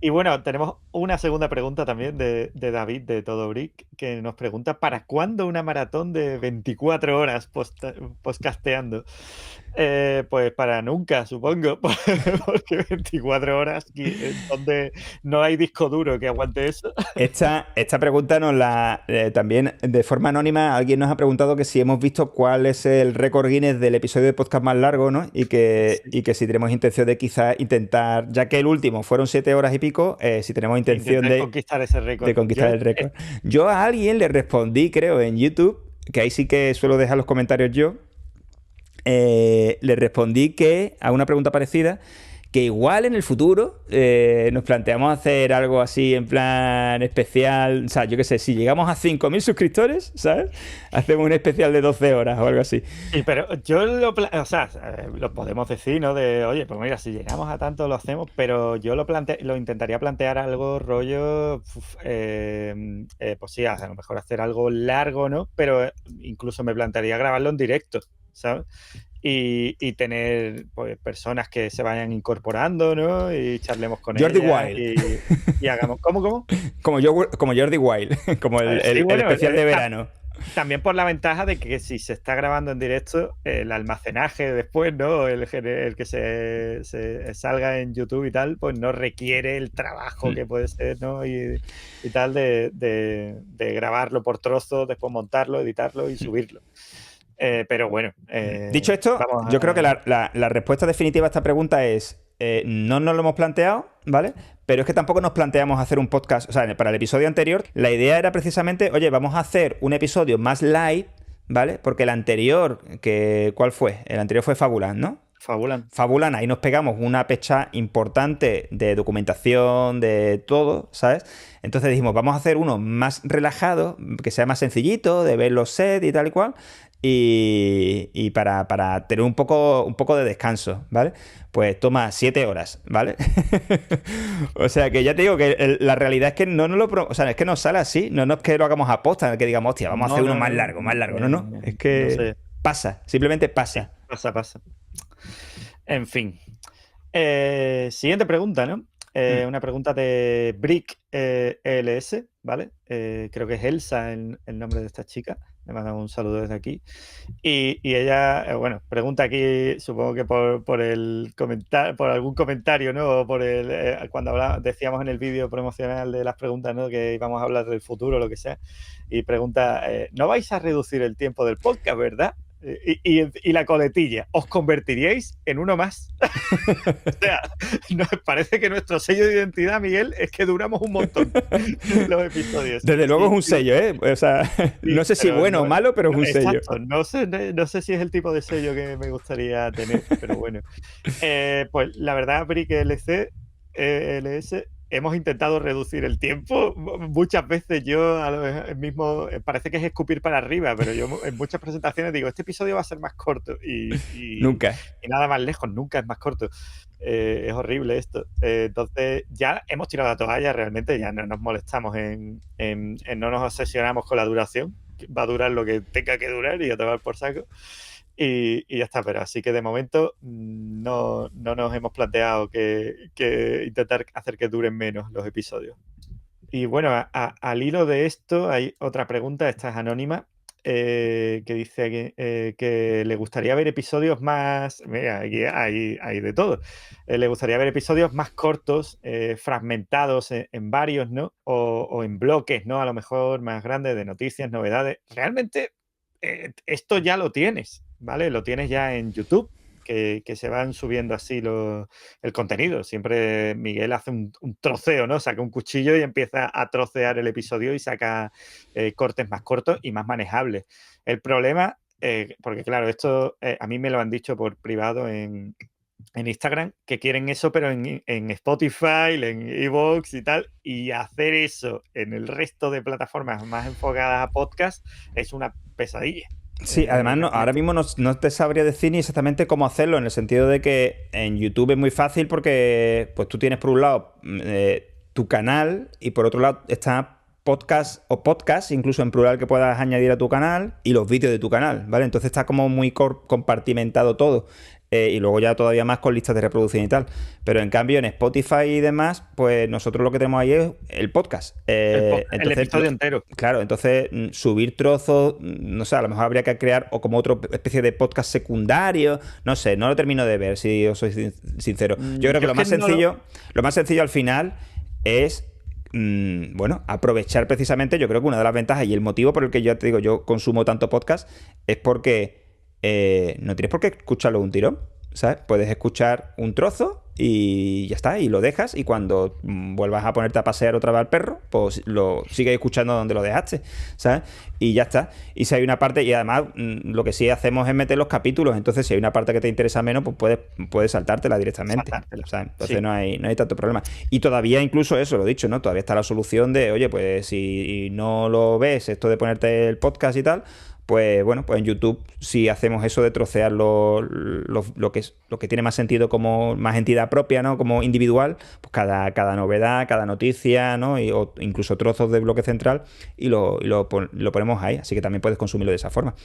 Y bueno, tenemos una segunda pregunta también de David de Todo Brick, que nos pregunta: ¿para cuándo una maratón de 24 horas podcasteando? Pues para nunca, supongo, porque 24 horas, donde no hay disco duro que aguante eso. Esta pregunta también de forma anónima alguien nos ha preguntado que si hemos visto cuál es el récord Guinness del episodio de podcast más largo, ¿no? Sí, Y que si tenemos intención de quizás intentar, ya que el último fueron 7 horas y pico, si tenemos intención intentar conquistar ese de récord. conquistar el récord. Yo a alguien le respondí, creo, en YouTube, que ahí sí que suelo dejar los comentarios yo, le respondí que a una pregunta parecida, que igual en el futuro nos planteamos hacer algo así en plan especial, o sea, yo qué sé, si llegamos a 5.000 suscriptores, ¿sabes? Hacemos un especial de 12 horas o algo así. Sí, pero yo o sea, lo podemos decir, ¿no? De, oye, pues mira, si llegamos a tanto lo hacemos, pero yo lo intentaría plantear algo rollo, pues sí, a lo mejor hacer algo largo, ¿no? Pero incluso me plantearía grabarlo en directo, ¿sabes? Y tener pues, personas que se vayan incorporando, ¿no? Y charlemos con Jordi ellas Wild. y hagamos, ¿cómo? Como Jordi Wild, como Sí, el bueno, especial de verano. también por la ventaja de que si se está grabando en directo, el almacenaje después, ¿no? El que se salga en YouTube y tal, pues no requiere el trabajo que puede ser, ¿no? Y tal de grabarlo por trozos, después montarlo, editarlo y subirlo. Pero bueno, Dicho esto, vamos yo creo que a... la respuesta definitiva a esta pregunta es, no nos lo hemos planteado, ¿vale? Pero es que tampoco nos planteamos hacer un podcast, o sea, para el episodio anterior, la idea era precisamente, oye, vamos a hacer un episodio más light, ¿vale? Porque el anterior, ¿cuál fue? El anterior fue Fabulan, ¿no? Fabulan. Fabulan, ahí nos pegamos una pecha importante de documentación, de todo, ¿sabes? Entonces dijimos, vamos a hacer uno más relajado, que sea más sencillito, de ver los sets y tal y cual, y para tener un poco de descanso, ¿vale? Pues toma 7 horas, ¿vale? O sea que ya te digo que la realidad es que o sea, es que nos sale así, no es que lo hagamos a posta, que digamos, hostia, vamos a hacer No, uno no, no. más largo, no, es No que sé. pasa, simplemente Sí, pasa. pasa. En fin. Siguiente pregunta, ¿no? Mm. Una pregunta de Brick ELS, ¿vale? Creo que es Elsa el nombre de esta chica. Le mandamos un saludo desde aquí. Y ella, bueno, pregunta aquí, supongo que por algún comentario, ¿no? O por cuando decíamos en el vídeo promocional de las preguntas, ¿no? Que íbamos a hablar del futuro, lo que sea. Y pregunta, ¿no vais a reducir el tiempo del podcast, verdad? Y la coletilla, ¿os convertiríais en uno más? O sea, nos parece que nuestro sello de identidad, Miguel, es que duramos un montón los episodios. Desde luego es un sello, ¿eh? O sea, Sí, no sé si pero bueno o malo, pero es un sello. exacto, no sé si es el tipo de sello que me gustaría tener, pero bueno. Pues la verdad, Brick LS, hemos intentado reducir el tiempo. Muchas veces yo a lo mejor mismo, parece que es escupir para arriba, pero yo en muchas presentaciones digo, este episodio va a ser más corto Nunca. y nada más lejos, nunca es más corto. Es horrible esto. Entonces ya hemos tirado la toalla realmente, ya no nos molestamos no nos obsesionamos con la duración. Va a durar lo que tenga que durar y a tomar por saco. Y ya está, pero así que de momento no nos hemos planteado que intentar hacer que duren menos los episodios. Y bueno, al hilo de esto hay otra pregunta, esta es anónima, que dice que le gustaría ver episodios más... Mira, aquí hay de todo. Le gustaría ver episodios más cortos, fragmentados en varios, ¿no? O en bloques, ¿no? A lo mejor más grandes de noticias, novedades. Realmente esto ya lo tienes, ¿vale? Lo tienes ya en YouTube. que se van subiendo así el contenido. Siempre Miguel hace un troceo, ¿no? Saca un cuchillo y empieza a trocear el episodio y saca cortes más cortos y más manejables. El problema, porque claro, esto a mí me lo han dicho por privado en Instagram, que quieren eso, pero en Spotify, en iVoox y tal, y hacer eso en el resto de plataformas más enfocadas a podcast es una pesadilla. Sí, además ahora mismo no te sabría decir ni exactamente cómo hacerlo, en el sentido de que en YouTube es muy fácil porque pues tú tienes por un lado tu canal y por otro lado está podcast o podcast, incluso en plural, que puedas añadir a tu canal, y los vídeos de tu canal, ¿vale? Entonces está como muy compartimentado todo. Y luego ya todavía más con listas de reproducción y tal. Pero en cambio en Spotify y demás, pues nosotros lo que tenemos ahí es el podcast. El episodio entero. Claro, entonces subir trozos, no sé, a lo mejor habría que crear o como otra especie de podcast secundario, no sé, no lo termino de ver, si os soy sincero. Yo creo que lo más sencillo al final es bueno, aprovechar precisamente, yo creo que una de las ventajas y el motivo por el que yo te digo, yo consumo tanto podcast, es porque no tienes por qué escucharlo de un tirón, ¿sabes? Puedes escuchar un trozo y ya está, y lo dejas, y cuando vuelvas a ponerte a pasear otra vez al perro, pues lo sigues escuchando donde lo dejaste, ¿sabes? Y ya está. Y si hay una parte, y además lo que sí hacemos es meter los capítulos, entonces si hay una parte que te interesa menos, pues puedes saltártela directamente, ¿sabes? Entonces sí, no hay tanto problema. Y todavía incluso eso, lo dicho, ¿no? Todavía está la solución de, oye, pues si no lo ves, esto de ponerte el podcast y tal, pues bueno, pues en YouTube si hacemos eso de trocear lo que tiene más sentido como más entidad propia, ¿no? Como individual, pues cada novedad, cada noticia, ¿no? O incluso trozos de bloque central y lo ponemos ahí, así que también puedes consumirlo de esa forma.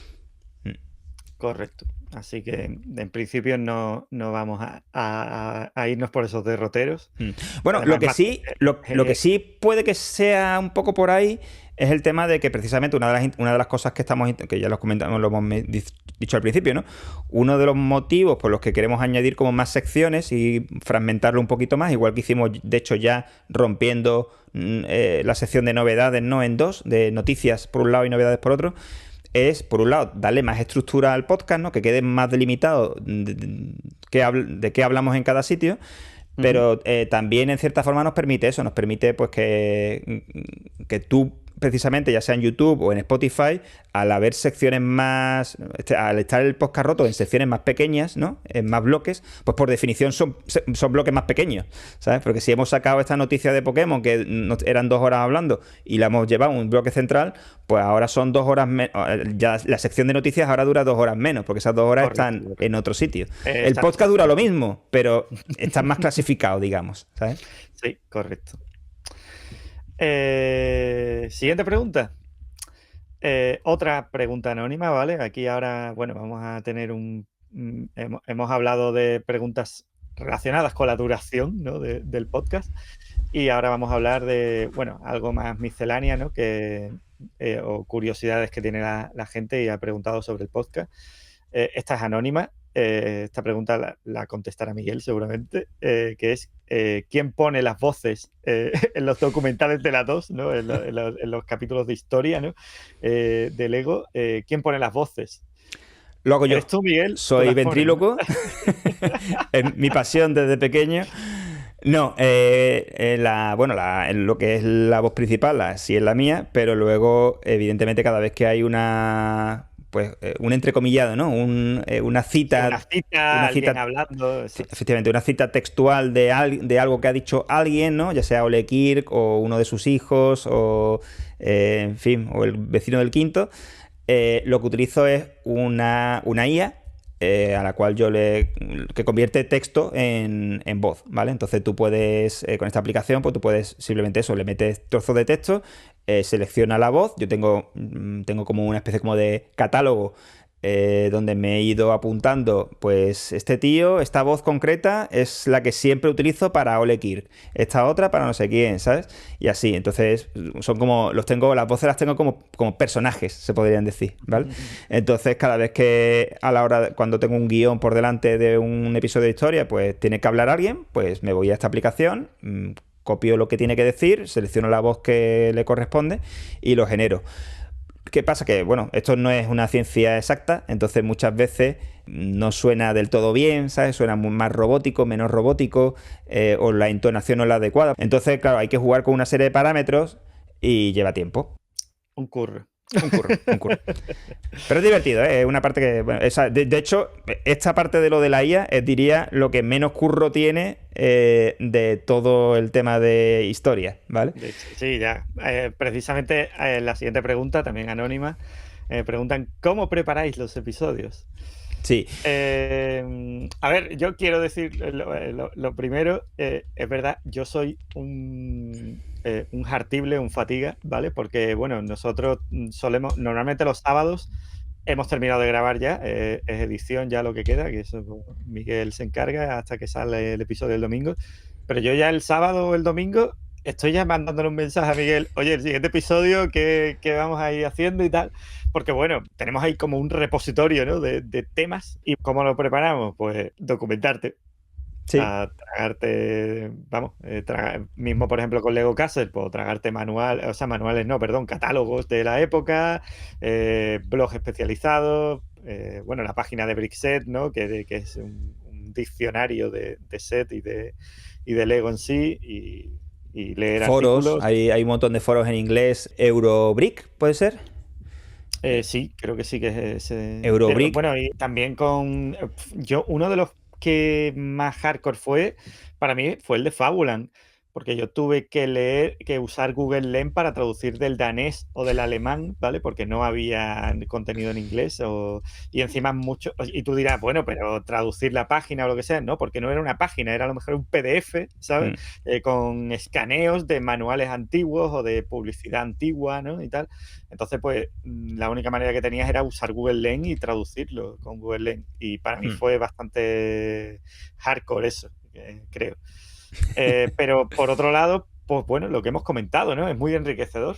Correcto. Así que en principio no vamos a irnos por esos derroteros. Bueno, además, lo que sí puede que sea un poco por ahí es el tema de que precisamente una de las cosas que ya los comentamos, lo hemos dicho al principio, ¿no? Uno de los motivos por los que queremos añadir como más secciones y fragmentarlo un poquito más, igual que hicimos, de hecho, ya rompiendo la sección de novedades, ¿no? En dos, de noticias por un lado y novedades por otro, es, por un lado, darle más estructura al podcast, ¿no? Que quede más delimitado de qué hablamos en cada sitio, pero también en cierta forma nos permite eso, nos permite pues que tú precisamente, ya sea en YouTube o en Spotify, al haber secciones más, al estar el podcast roto en secciones más pequeñas, ¿no? En más bloques, pues por definición son bloques más pequeños, ¿sabes? Porque si hemos sacado esta noticia de Pokémon, que eran 2 horas hablando, y la hemos llevado a un bloque central, pues ahora son 2 horas menos, ya la sección de noticias ahora dura 2 horas menos, porque esas 2 horas están en otro sitio. El podcast dura lo mismo, pero está más clasificado, digamos, ¿sabes? Sí, correcto. Siguiente pregunta. Otra pregunta anónima, ¿vale? Aquí ahora, bueno, vamos a tener hemos hablado de preguntas relacionadas con la duración, ¿no? del podcast, y ahora vamos a hablar de, bueno, algo más miscelánea, ¿no? O curiosidades que tiene la gente y ha preguntado sobre el podcast. Esta es anónima. Esta pregunta la contestará Miguel seguramente, que es ¿quién pone las voces en los documentales de la 2, ¿no? en los capítulos de historia, ¿no? de Lego? ¿Quién pone las voces? Lo hago yo. ¿Eres tú, Miguel? Soy ventríloco. Es mi pasión desde pequeño. No, lo que es la voz principal, sí es la mía, pero luego, evidentemente, cada vez que hay un entrecomillado, ¿no? Una cita. Alguien hablando. Efectivamente, una cita textual de algo que ha dicho alguien, ¿no? Ya sea Ole Kirk o uno de sus hijos o, en fin, o el vecino del quinto. Lo que utilizo es una IA a la cual que convierte texto en voz, ¿vale? Entonces tú puedes, con esta aplicación, pues tú puedes simplemente eso, le metes trozos de texto, selecciona la voz. Yo tengo como una especie como de catálogo donde me he ido apuntando, pues este tío, esta voz concreta es la que siempre utilizo para Ole Kirk, esta otra para no sé quién, ¿sabes? Y así, entonces son como, las voces las tengo como personajes, se podrían decir, ¿vale? Entonces cada vez que cuando tengo un guión por delante de un episodio de historia, pues tiene que hablar alguien, pues me voy a esta aplicación, copio lo que tiene que decir, selecciono la voz que le corresponde y lo genero. ¿Qué pasa? Que, bueno, esto no es una ciencia exacta, entonces muchas veces no suena del todo bien, ¿sabes? Suena más robótico, menos robótico, o la entonación no es la adecuada. Entonces, claro, hay que jugar con una serie de parámetros y lleva tiempo. Un curro. Un curro, un curro. Pero es divertido, ¿eh? Es una parte que... Bueno, de hecho, esta parte de lo de la IA es, diría, lo que menos curro tiene de todo el tema de historia, ¿vale? De hecho, sí, ya. Precisamente la siguiente pregunta, también anónima, preguntan, ¿cómo preparáis los episodios? Sí. A ver, yo quiero decir lo primero, es verdad, yo soy un hartible, un fatiga, ¿vale? Porque, bueno, nosotros solemos, normalmente los sábados hemos terminado de grabar ya, es edición ya lo que queda, que eso Miguel se encarga hasta que sale el episodio el domingo, pero yo ya el sábado o el domingo estoy ya mandándole un mensaje a Miguel, oye, el siguiente episodio, ¿qué vamos a ir haciendo y tal? Porque bueno, tenemos ahí como un repositorio, ¿no? de temas. ¿Y cómo lo preparamos? Pues documentarte. Sí. A tragarte, vamos, mismo por ejemplo con Lego Castle, pues tragarte manuales no, perdón, catálogos de la época, blogs especializados, bueno, la página de Brickset, ¿no? Que es un diccionario de set y de Lego en sí, y leer Foros, artículos. hay un montón de foros en inglés. Eurobrick, ¿puede ser? Sí, creo que sí que es ese. Eurobrick. Bueno, y también con. Yo, uno de los que más hardcore para mí, fue el de Fabuland. Porque yo tuve que usar Google Lens para traducir del danés o del alemán, ¿vale? Porque no había contenido en inglés. Y encima mucho. Y tú dirás, bueno, pero traducir la página o lo que sea, no, porque no era una página, era a lo mejor un PDF, ¿sabes? Con escaneos de manuales antiguos o de publicidad antigua, ¿no? Y tal. Entonces, pues, la única manera que tenías era usar Google Lens y traducirlo con Google Lens. Y para mí fue bastante hardcore eso, creo. Pero por otro lado, pues bueno, lo que hemos comentado, ¿no? Es muy enriquecedor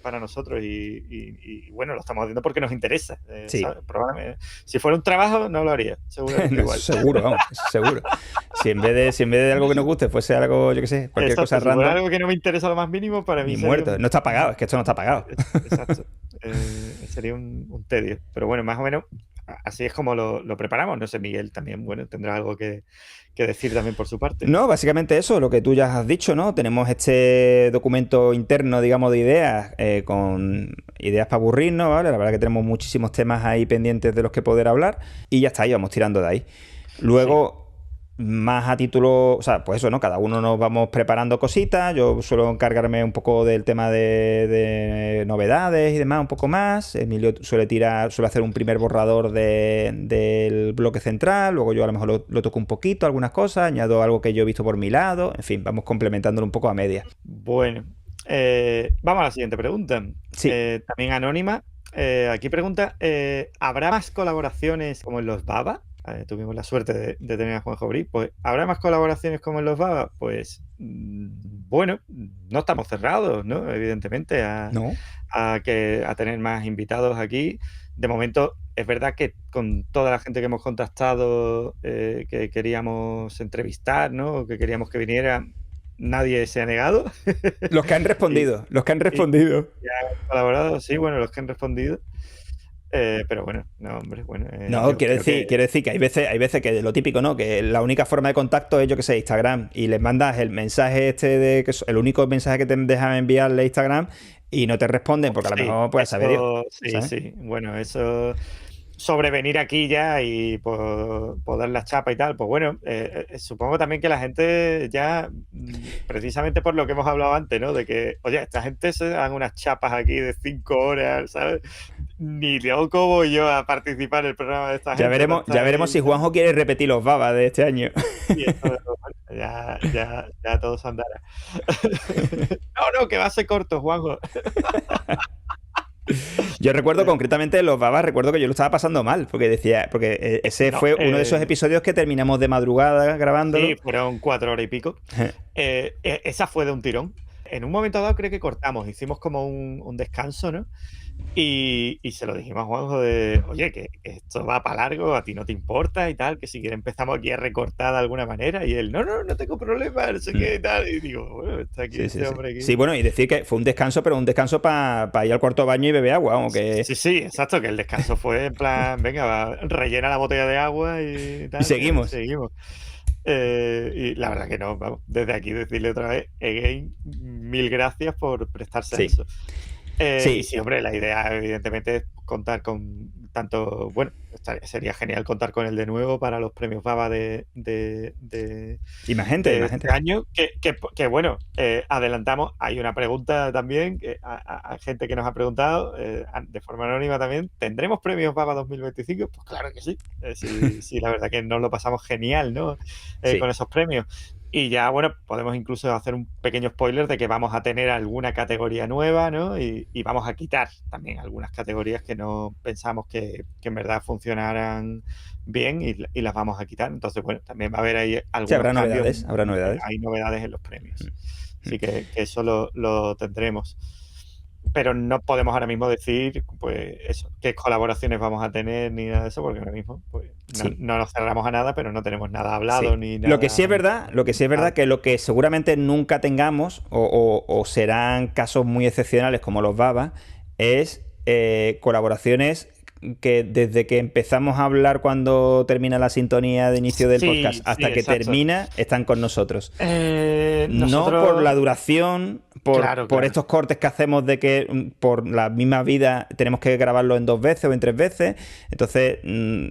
para nosotros y bueno, lo estamos haciendo porque nos interesa. Sí. ¿Sabes? Probablemente, si fuera un trabajo, no lo haría, seguramente No, igual. seguro, vamos, seguro. Si en vez de algo que nos guste fuese algo, yo qué sé, cualquier Exacto, cosa si random. fuera algo que no me interesa lo más mínimo, para mí Ni sería muerto. No está pagado, es que esto no está pagado. Exacto. Sería un tedio. Pero bueno, más o menos así es como lo preparamos. No sé, Miguel también, bueno, tendrá algo que decir también por su parte. No, básicamente eso, lo que tú ya has dicho, ¿no? Tenemos este documento interno, digamos, de ideas, con ideas para aburrirnos, ¿vale? La verdad que tenemos muchísimos temas ahí pendientes de los que poder hablar y ya está, y vamos tirando de ahí. Luego, más a título, o sea, pues eso, ¿no? Cada uno nos vamos preparando cositas. Yo suelo encargarme un poco del tema de novedades y demás, un poco más. Emilio suele hacer un primer borrador del bloque central. Luego yo a lo mejor lo toco un poquito, algunas cosas, añado algo que yo he visto por mi lado. En fin, vamos complementándolo un poco a media. Bueno, vamos a la siguiente pregunta. Sí. También anónima. Aquí pregunta, ¿habrá más colaboraciones como en los Baba? Tuvimos la suerte de tener a Juanjo Bri. Pues, ¿habrá más colaboraciones como en los Baba? Pues, bueno, no estamos cerrados, ¿no? Evidentemente, ¿No? a tener más invitados aquí. De momento, es verdad que con toda la gente que hemos contactado, que queríamos entrevistar, ¿no? Que queríamos que viniera, nadie se ha negado. Los que han respondido, los que han respondido. Ya han colaborado, sí, bueno, los que han respondido. Pero bueno, no, hombre, bueno. No, quiero decir que hay veces que lo típico, ¿no? Que la única forma de contacto es, yo que sé, Instagram. Y les mandas el mensaje que es el único mensaje que te dejan enviarle a Instagram y no te responden, porque a lo mejor puedes saber Dios. Sí, ¿sabes? sí. Bueno, eso sobre venir aquí ya y por dar la chapa y tal, pues bueno, supongo también que la gente ya, precisamente por lo que hemos hablado antes, ¿no? De que, oye, esta gente se dan unas chapas aquí de 5 horas, ¿sabes? Ni loco voy yo a participar en el programa de esta gente. Ya veremos si Juanjo quiere repetir los babas de este año. Y eso, bueno, ya todo se andará. No, que va a ser corto, Juanjo. Yo recuerdo concretamente los babas, recuerdo que yo lo estaba pasando mal, porque ese fue uno de esos episodios que terminamos de madrugada grabándolo. Sí, fueron 4 horas y pico. Esa fue de un tirón. En un momento dado creo que cortamos, hicimos como un descanso, ¿no? Y se lo dijimos a Juanjo de, oye, que esto va para largo, a ti no te importa y tal, que si quieres empezamos aquí a recortar de alguna manera. Y él, no tengo problema, no sé qué y tal. Y digo, bueno, está aquí Sí, sí, este sí. hombre Sí, aquí. bueno, y decir que fue un descanso, pero un descanso para ir al cuarto baño y beber agua, aunque... Sí, sí, exacto, que el descanso fue en plan, venga, rellena la botella de agua y Y tal, que seguimos. seguimos. Y la verdad que no, vamos, desde aquí decirle otra vez, again, mil gracias por prestarse a Sí. eso. Y Sí, sí, hombre, la idea evidentemente es contar con tanto, bueno, sería genial contar con él de nuevo para los premios Baba y más gente, y de más este gente. año. Que bueno, adelantamos, hay una pregunta también, que a gente que nos ha preguntado de forma anónima también, ¿tendremos premios Baba 2025? Pues claro que sí, sí, la verdad que nos lo pasamos genial, ¿no? Sí. Con esos premios. Y ya, bueno, podemos incluso hacer un pequeño spoiler de que vamos a tener alguna categoría nueva, ¿no? Y vamos a quitar también algunas categorías que no pensamos que en verdad funcionaran bien y las vamos a quitar. Entonces, bueno, también va a haber ahí Sí, algunos habrá cambios. novedades, habrá novedades. Hay novedades en los premios. Mm, Así que eso lo tendremos. Pero no podemos ahora mismo decir, pues, eso, qué colaboraciones vamos a tener ni nada de eso, porque ahora mismo, pues, no, sí, no nos cerramos a nada, pero no tenemos nada hablado sí. ni Lo que sí nada. es verdad, lo que sí es verdad que lo que seguramente nunca tengamos, o serán casos muy excepcionales como los Baba, es colaboraciones que desde que empezamos a hablar cuando termina la sintonía de inicio del podcast Sí, sí, hasta que exacto. termina, están con nosotros. No por la Nosotros, duración, claro, por claro. estos cortes que hacemos de que por la misma vida tenemos que grabarlo en 2 veces o en 3 veces. Entonces,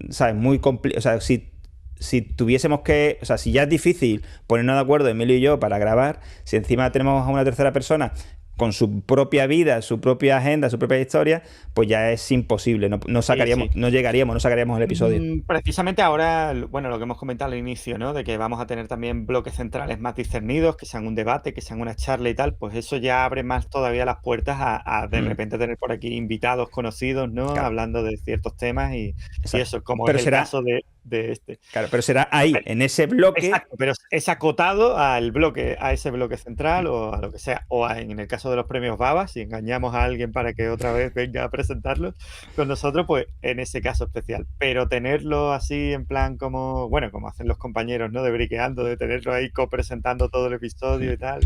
¿sabes? Muy complicado. O sea, si tuviésemos que, o sea, si ya es difícil ponernos de acuerdo Emilio y yo para grabar, si encima tenemos a una tercera persona con su propia vida, su propia agenda, su propia historia, pues ya es imposible. No Sí, sacaríamos, sí. no llegaríamos, no sacaríamos el episodio. Precisamente ahora, bueno, lo que hemos comentado al inicio, ¿no? De que vamos a tener también bloques centrales más discernidos, que sean un debate, que sean una charla y tal, pues eso ya abre más todavía las puertas a de Mm, repente tener por aquí invitados conocidos, ¿no? claro, Hablando de ciertos temas y exacto. eso, como es Pero el será, caso de este. claro, pero será ahí, en ese bloque. Exacto, pero es acotado al bloque, a ese bloque central o a lo que sea. En el caso de los premios Baba, si engañamos a alguien para que otra vez venga a presentarlos con nosotros, pues en ese caso especial. Pero tenerlo así en plan como, bueno, como hacen los compañeros, ¿no? De Briqueando, de tenerlo ahí copresentando todo el episodio y tal,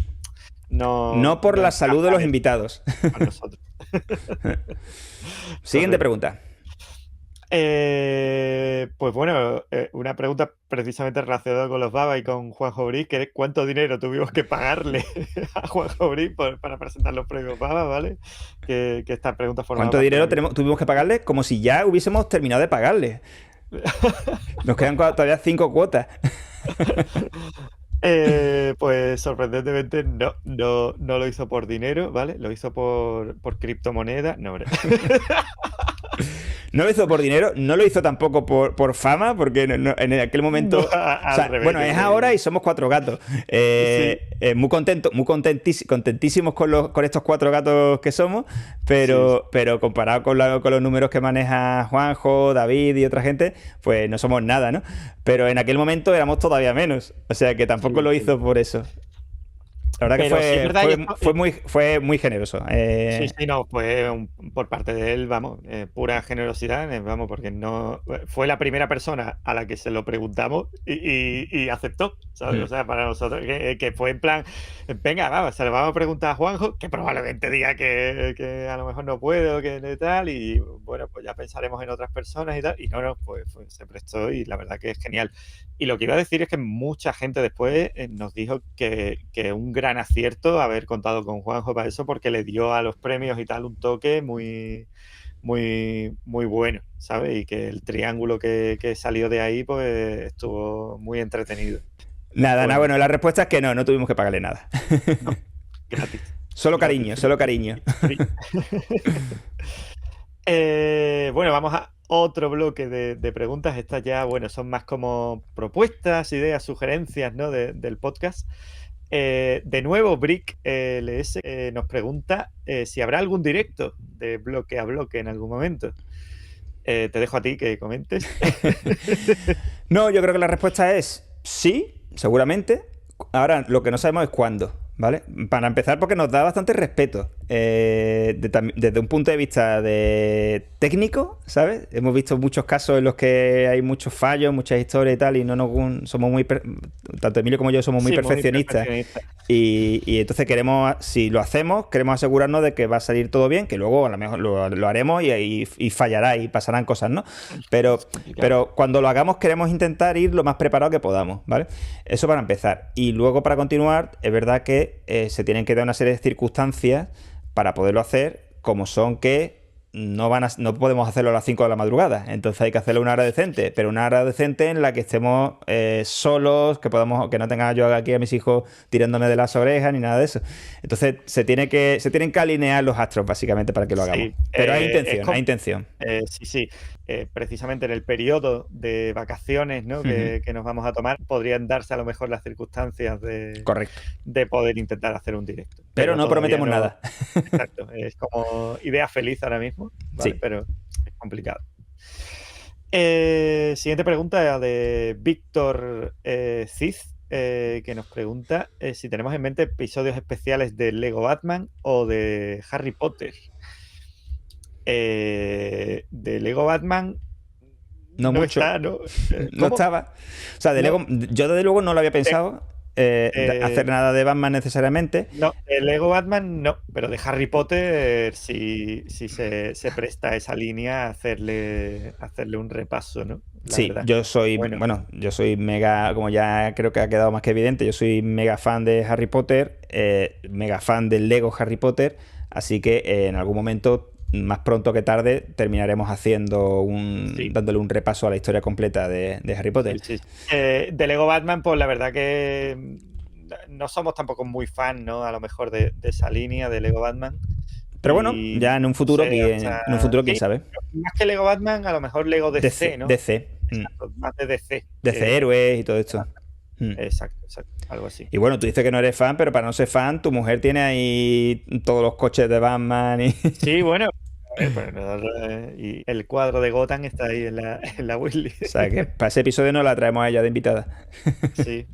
no, No por no la salud de encaja los invitados. con nosotros. Siguiente Correcto. pregunta. Pues bueno, una pregunta precisamente relacionada con los Baba y con Juanjo Briz, que es cuánto dinero tuvimos que pagarle a Juanjo Briz para presentar los premios Baba, ¿vale? Que esta pregunta formaba ¿Cuánto parte dinero también. tuvimos que pagarle? Como si ya hubiésemos terminado de pagarle. Nos quedan todavía 5 cuotas. Pues sorprendentemente no lo hizo por dinero, ¿vale? Lo hizo por criptomoneda. No, hombre. No lo hizo por dinero, no lo hizo tampoco por fama, porque en aquel No, momento. O al sea, revés, bueno, yo es creo ahora y que somos 4 gatos. sí, Muy contentos, contentísimos con estos 4 gatos que somos, sí, sí. pero comparado con los números que maneja Juanjo, David y otra gente, pues no somos nada, ¿no? Pero en aquel momento éramos todavía menos. O sea que tampoco Sí, lo sí. hizo por eso. La verdad que Pero sí es verdad, y esto, fue muy generoso. sí, sí, no, fue por parte de él, vamos, pura generosidad, vamos, porque no fue la primera persona a la que se lo preguntamos y aceptó, ¿sabes? O sea, para nosotros, que fue en plan, venga, vamos, se lo vamos a preguntar a Juanjo, que probablemente diga que a lo mejor no puede o que tal, y bueno, pues ya pensaremos en otras personas y tal, y no, pues se prestó y la verdad que es genial. Y lo que iba a decir es que mucha gente después nos dijo que un gran acierto haber contado con Juanjo para eso, porque le dio a los premios y tal un toque muy, muy, muy bueno, ¿sabes? Y que el triángulo que salió de ahí, pues estuvo muy entretenido. Nada, nada, Bueno, bueno, la respuesta es que no tuvimos que pagarle nada. no, gratis. Solo Gratis, cariño, free. solo cariño. It's free. Bueno, vamos a otro bloque de preguntas. Estas ya, bueno, son más como propuestas, ideas, sugerencias, ¿no? Del podcast. De nuevo, Brick LS nos pregunta si habrá algún directo de bloque a bloque en algún momento. Te dejo a ti que comentes. No, yo creo que la respuesta es sí, seguramente. Ahora, lo que no sabemos es cuándo, ¿vale? Para empezar, porque nos da bastante respeto desde un punto de vista de técnico, ¿sabes? Hemos visto muchos casos en los que hay muchos fallos, muchas historias y tal, y no nos, somos muy, tanto Emilio como yo somos muy Sí, muy perfeccionistas. perfeccionista. Y entonces queremos, si lo hacemos, queremos asegurarnos de que va a salir todo bien, que luego a lo mejor lo haremos y fallará y pasarán cosas, ¿no? Es Pero, complicado. pero cuando lo hagamos queremos intentar ir lo más preparado que podamos, ¿vale? Eso para empezar. Y luego para continuar, es verdad que se tienen que dar una serie de circunstancias para poderlo hacer, como son que no podemos hacerlo a las 5 de la madrugada, entonces hay que hacerlo una hora decente, pero una hora decente en la que estemos solos, que no tenga yo aquí a mis hijos tirándome de las orejas ni nada de eso. Entonces se tienen que alinear los astros básicamente para que lo hagamos. Sí, Pero hay es intención, hay intención. sí, sí. Precisamente en el periodo de vacaciones, ¿no? Ujú. que nos vamos a tomar, podrían darse a lo mejor las circunstancias Correcto. de poder intentar hacer un directo. Pero Pero no todavía prometemos no. nada. Exacto. Es como idea feliz ahora mismo, ¿vale? Sí. Pero es complicado. Siguiente pregunta de Víctor Cid, que nos pregunta si tenemos en mente episodios especiales de Lego Batman o de Harry Potter. De Lego Batman No no mucho. está, ¿no? No ¿Cómo? estaba. O sea, No, yo desde luego no lo había de, pensado eh, hacer nada de Batman necesariamente. no, de Lego Batman no, pero de Harry Potter sí, sí se presta a esa línea a hacerle un repaso, ¿no? La Sí, verdad. Bueno, yo soy mega, como ya creo que ha quedado más que evidente, yo soy mega fan de Harry Potter, mega fan del Lego Harry Potter, así que en algún momento, más pronto que tarde, terminaremos sí, dándole un repaso a la historia completa de Harry sí, Potter. sí. De Lego Batman, pues la verdad que no somos tampoco muy fan, ¿no? A lo mejor de esa línea de Lego Batman. Pero bueno, Y ya no sé, o sea, en un futuro, quién sí, sabe. más que Lego Batman, a lo mejor Lego DC, ¿no? DC. Exacto, más de DC DC que héroes y todo esto. Mm. exacto, exacto, algo así. Y bueno, tú dices que no eres fan, pero para no ser fan, tu mujer tiene ahí todos los coches de Batman y... Sí, bueno, a ver, pero y el cuadro de Gotham está ahí en la, en la O wishlist. sea, que para ese episodio no la traemos a ella de invitada. Sí.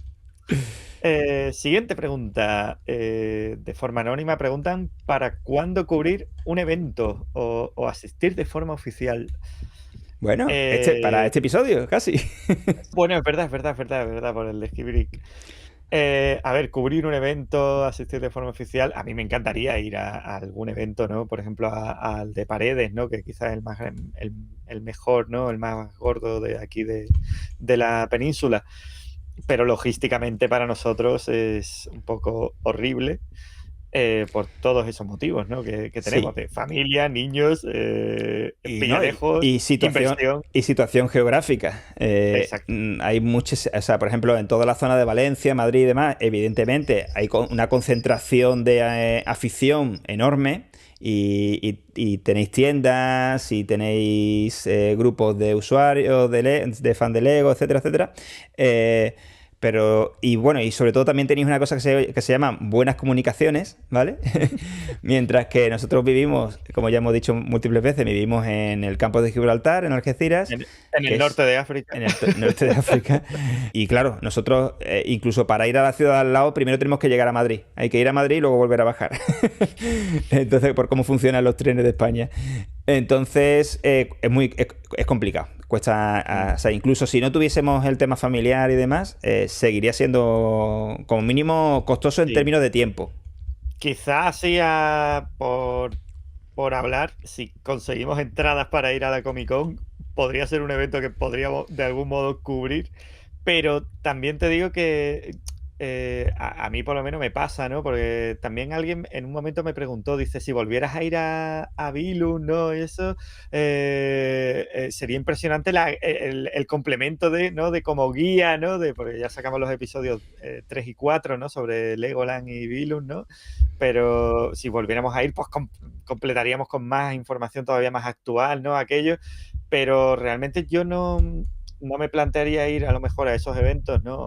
Siguiente pregunta. De forma anónima preguntan: ¿para cuándo cubrir un evento o asistir de forma oficial? Bueno, para Eh, este episodio, casi. bueno, es verdad, es verdad, es verdad, es verdad, por el de Skibrick. A ver, cubrir un evento, asistir de forma oficial, a mí me encantaría ir a algún evento, ¿no? Por ejemplo, al de Paredes, ¿no? Que quizás es el mejor, ¿no? El más gordo de aquí de la península. Pero logísticamente para nosotros es un poco horrible por todos esos motivos, ¿no? que tenemos, Sí. de familia, niños, Y, ¿no? pillarejos, inversión. Y situación geográfica. Exacto. Hay muchas, o sea, por ejemplo, en toda la zona de Valencia, Madrid y demás, evidentemente hay una concentración de afición enorme y tenéis tiendas y tenéis grupos de usuarios, de fan de Lego, etcétera, etcétera. Pero, y bueno, y sobre todo también tenéis una cosa que se llama buenas comunicaciones, ¿vale? Mientras que nosotros vivimos, como ya hemos dicho múltiples veces, vivimos en el campo de Gibraltar, en Algeciras, En que el es norte de África. en el norte de África. Y claro, nosotros, incluso para ir a la ciudad al lado, primero tenemos que llegar a Madrid. Hay que ir a Madrid y luego volver a bajar. Entonces, por cómo funcionan los trenes de España. Entonces, es complicado. Cuesta, o sea, incluso si no tuviésemos el tema familiar y demás, seguiría siendo como mínimo costoso en Sí. términos de tiempo. Quizás sea por hablar, si conseguimos entradas para ir a la Comic Con, podría ser un evento que podríamos de algún modo cubrir, pero también te digo que a mí por lo menos me pasa, ¿no? Porque también alguien en un momento me preguntó, dice, si volvieras a ir a Billund, ¿no? Y eso sería impresionante el complemento ¿no? De como guía, ¿no? Porque ya sacamos los episodios 3 y 4, ¿no? Sobre Legoland y Billund, ¿no? Pero si volviéramos a ir, pues completaríamos con más información todavía más actual, ¿no? Aquello, pero realmente yo no me plantearía ir a lo mejor a esos eventos, ¿no?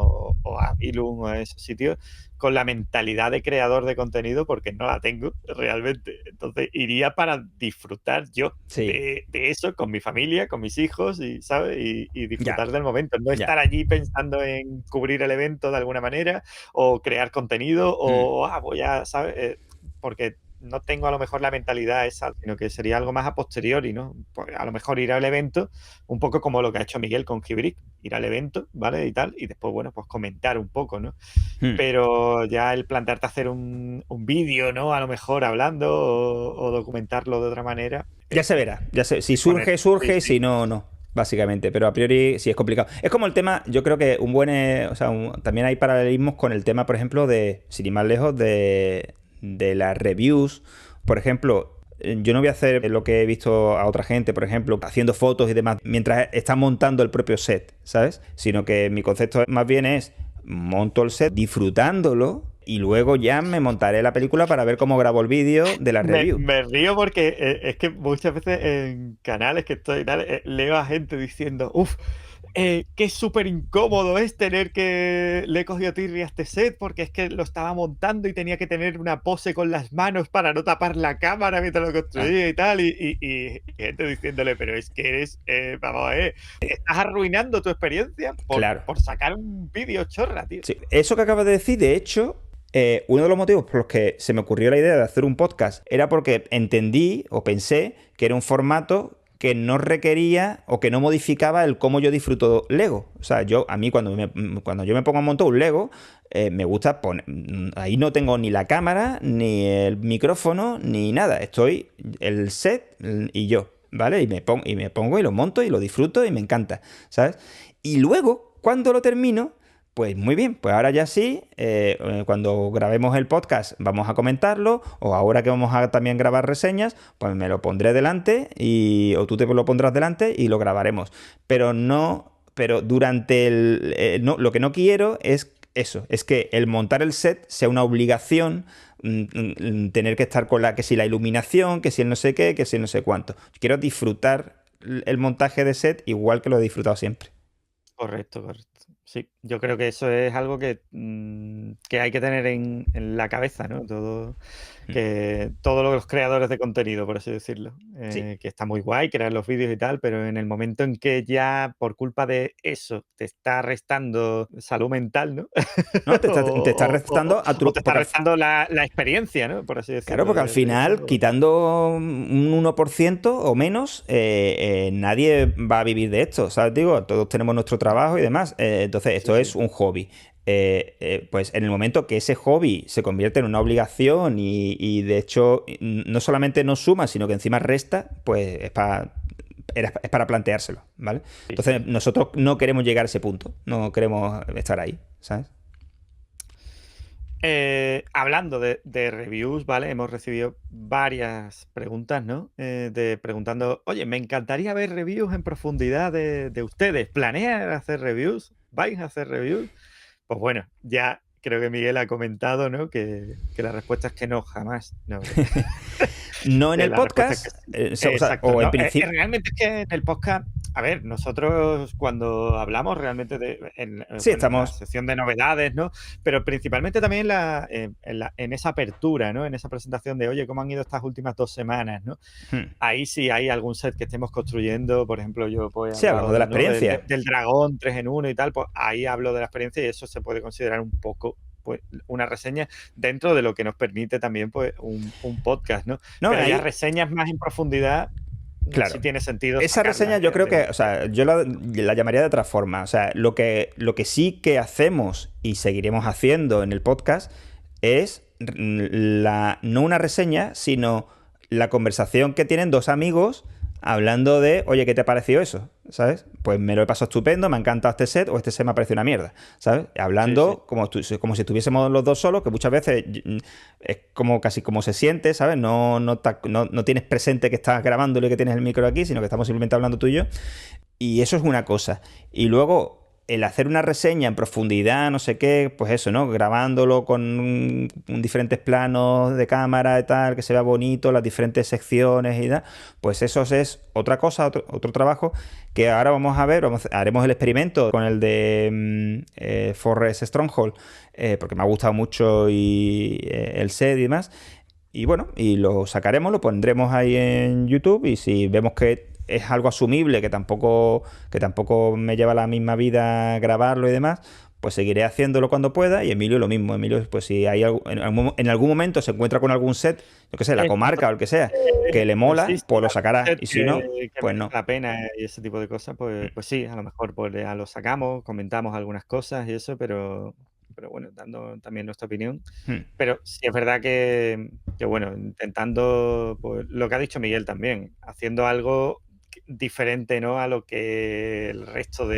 O a Ilum o a esos sitios con la mentalidad de creador de contenido porque no la tengo realmente. Entonces iría para disfrutar yo Sí, de eso con mi familia, con mis hijos y, ¿sabes? Y ya, disfrutar del momento. No ya. estar allí pensando en cubrir el evento de alguna manera o crear contenido Mm, o voy a, ¿sabes? Porque no tengo a lo mejor la mentalidad esa, sino que sería algo más a posteriori, ¿no? Pues a lo mejor ir al evento, un poco como lo que ha hecho Miguel con Hybrid, ir al evento, ¿vale? Y tal, y después, bueno, pues comentar un poco, ¿no? Pero ya el plantearte hacer un vídeo, ¿no? A lo mejor hablando o documentarlo de otra manera. Ya se verá. Si surge, Sí, surge, sí. si no, no. Básicamente, pero a priori sí es complicado. Es como el tema, yo creo que un buen. O sea, también hay paralelismos con el tema, por ejemplo, sin ir más lejos, de las reviews. Por ejemplo, yo no voy a hacer lo que he visto a otra gente, por ejemplo, haciendo fotos y demás, mientras están montando el propio set, ¿sabes? Sino que mi concepto más bien es monto el set disfrutándolo y luego ya me montaré la película para ver cómo grabo el vídeo de la review. Me río porque es que muchas veces en canales que estoy tal, leo a gente diciendo, uff, que súper incómodo es tener que... Le he cogido tirria a este set porque es que lo estaba montando y tenía que tener una pose con las manos para no tapar la cámara mientras lo construía y tal. Y gente diciéndole, pero es que eres, vamos, estás arruinando tu experiencia Claro. por sacar un vídeo chorra, tío. Sí, eso que acabas de decir, de hecho, uno de los motivos por los que se me ocurrió la idea de hacer un podcast era porque entendí o pensé que era un formato que no requería o que no modificaba el cómo yo disfruto Lego. O sea, a mí cuando yo me pongo a montar un Lego, me gusta poner... Ahí no tengo ni la cámara, ni el micrófono, ni nada. Estoy el set y yo, ¿vale? Y me pongo y lo monto y lo disfruto y me encanta, ¿sabes? Y luego, cuando lo termino... Pues muy bien, pues ahora ya sí, cuando grabemos el podcast vamos a comentarlo, o ahora que vamos a también grabar reseñas, pues me lo pondré delante, o tú te lo pondrás delante y lo grabaremos. Pero durante no, lo que no quiero es eso, es que el montar el set sea una obligación, tener que estar con que si la iluminación, que si el no sé qué, que si el no sé cuánto. Quiero disfrutar el montaje de set igual que lo he disfrutado siempre. Correcto, correcto. Sí, yo creo que eso es algo que hay que tener en la cabeza, ¿no? Todos los creadores de contenido, por así decirlo. Sí. Que está muy guay crear los vídeos y tal, pero en el momento en que ya por culpa de eso te está restando salud mental, ¿no? ¿No? Te está restando a O te está porque restando la experiencia, ¿no? Por así claro, decirlo, porque al de final, eso. quitando un 1% o menos, nadie va a vivir de esto, ¿sabes? Digo, todos tenemos nuestro trabajo y demás. Entonces, Sí, esto sí. es un hobby. Pues en el momento que ese hobby se convierte en una obligación y de hecho no solamente no suma, sino que encima resta, pues es para planteárselo, ¿vale? Sí, sí, Entonces, sí. nosotros no queremos llegar a ese punto, no queremos estar ahí, ¿sabes? Hablando de reviews, ¿vale? Hemos recibido varias preguntas, ¿no? Preguntando, oye, me encantaría ver reviews en profundidad de ustedes. ¿Planean hacer reviews? ¿Vais a hacer reviews? Pues bueno, ya creo que Miguel ha comentado, ¿no? Que la respuesta es que no, jamás. No, No en que el la respuesta es podcast, que sí. Exacto, o en ¿no? principio. Realmente es que en el podcast, a ver, nosotros cuando hablamos realmente Sí, bueno, en la estamos. sección de novedades, ¿no? Pero principalmente también en esa apertura, ¿no? En esa presentación de, oye, ¿cómo han ido estas últimas 2 semanas, ¿no? Ahí sí hay algún set que estemos construyendo, por ejemplo, yo pues he Sí, hablamos de la hablado, ¿no? experiencia. Del dragón 3 en 1 y tal, pues ahí hablo de la experiencia y eso se puede considerar un poco pues una reseña dentro de lo que nos permite también pues un podcast, ¿no? No, Pero ya ahí, reseñas más en profundidad, sí claro. tiene sentido Esa reseña sacarlas yo creo de que, un o sea, yo la llamaría de otra forma. O sea, lo que sí que hacemos y seguiremos haciendo en el podcast es no una reseña, sino la conversación que tienen dos amigos hablando de, oye, ¿qué te pareció eso? ¿Sabes? Pues me lo he pasado estupendo, me ha encantado este set o este set me ha parecido una mierda, ¿sabes? Sí, sí. Hablando como si estuviésemos los dos solos, que muchas veces es como casi como se siente, ¿sabes? No tienes presente que estás grabándolo y que tienes el micro aquí, sino que estamos simplemente hablando tú y yo. Y eso es una cosa. Y luego el hacer una reseña en profundidad, no sé qué, pues eso, ¿no? Grabándolo con diferentes planos de cámara y tal, que se vea bonito, las diferentes secciones y tal, pues eso es otra cosa, otro trabajo que ahora vamos a ver, haremos el experimento con el de Forest Stronghold, porque me ha gustado mucho el set y demás. Y bueno, y lo sacaremos, lo pondremos ahí en YouTube y si vemos que es algo asumible, que tampoco me lleva la misma vida grabarlo y demás, pues seguiré haciéndolo cuando pueda, y Emilio lo mismo. Emilio, pues si hay en algún momento se encuentra con algún set, yo qué sé, la Exacto. comarca o el que sea, que le Pues sí, mola, sí, pues lo algún sacará, set y si no, que pues merezca no. la pena y ese tipo de cosas, pues sí, a lo mejor pues ya lo sacamos, comentamos algunas cosas y eso, pero bueno, dando también nuestra opinión. Hmm. Pero sí es verdad que bueno, intentando, pues lo que ha dicho Miguel también, haciendo algo diferente, ¿no? A lo que el resto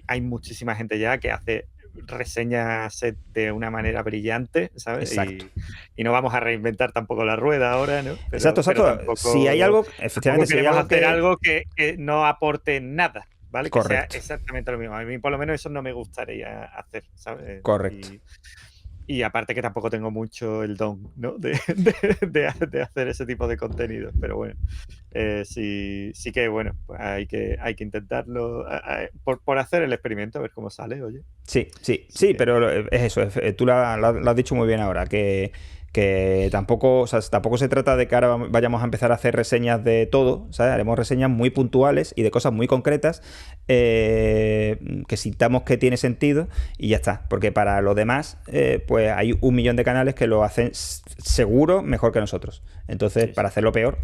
hay muchísima gente ya que hace reseñas de una manera brillante, ¿sabes? Exacto. Y no vamos a reinventar tampoco la rueda ahora, ¿no? Exacto, Pero exacto. Si hay algo, tampoco efectivamente, si hay queremos algo hacer que... algo que no aporte nada, ¿vale? Que sea Correcto, exactamente lo mismo. A mí por lo menos eso no me gustaría hacer, ¿sabes? correcto. Y aparte que tampoco tengo mucho el don, ¿no? De hacer ese tipo de contenido. Pero bueno, sí que, bueno, pues hay que intentarlo por hacer el experimento, a ver cómo sale, oye. Sí, sí, Así sí, que, pero es eso, tú lo has dicho muy bien ahora, que tampoco, o sea, tampoco se trata de que ahora vayamos a empezar a hacer reseñas de todo, ¿sabes? Haremos reseñas muy puntuales y de cosas muy concretas, que sintamos que tiene sentido, y ya está, porque para lo demás, pues hay 1 millón de canales que lo hacen seguro mejor que nosotros. Entonces, sí, para sí. hacerlo peor,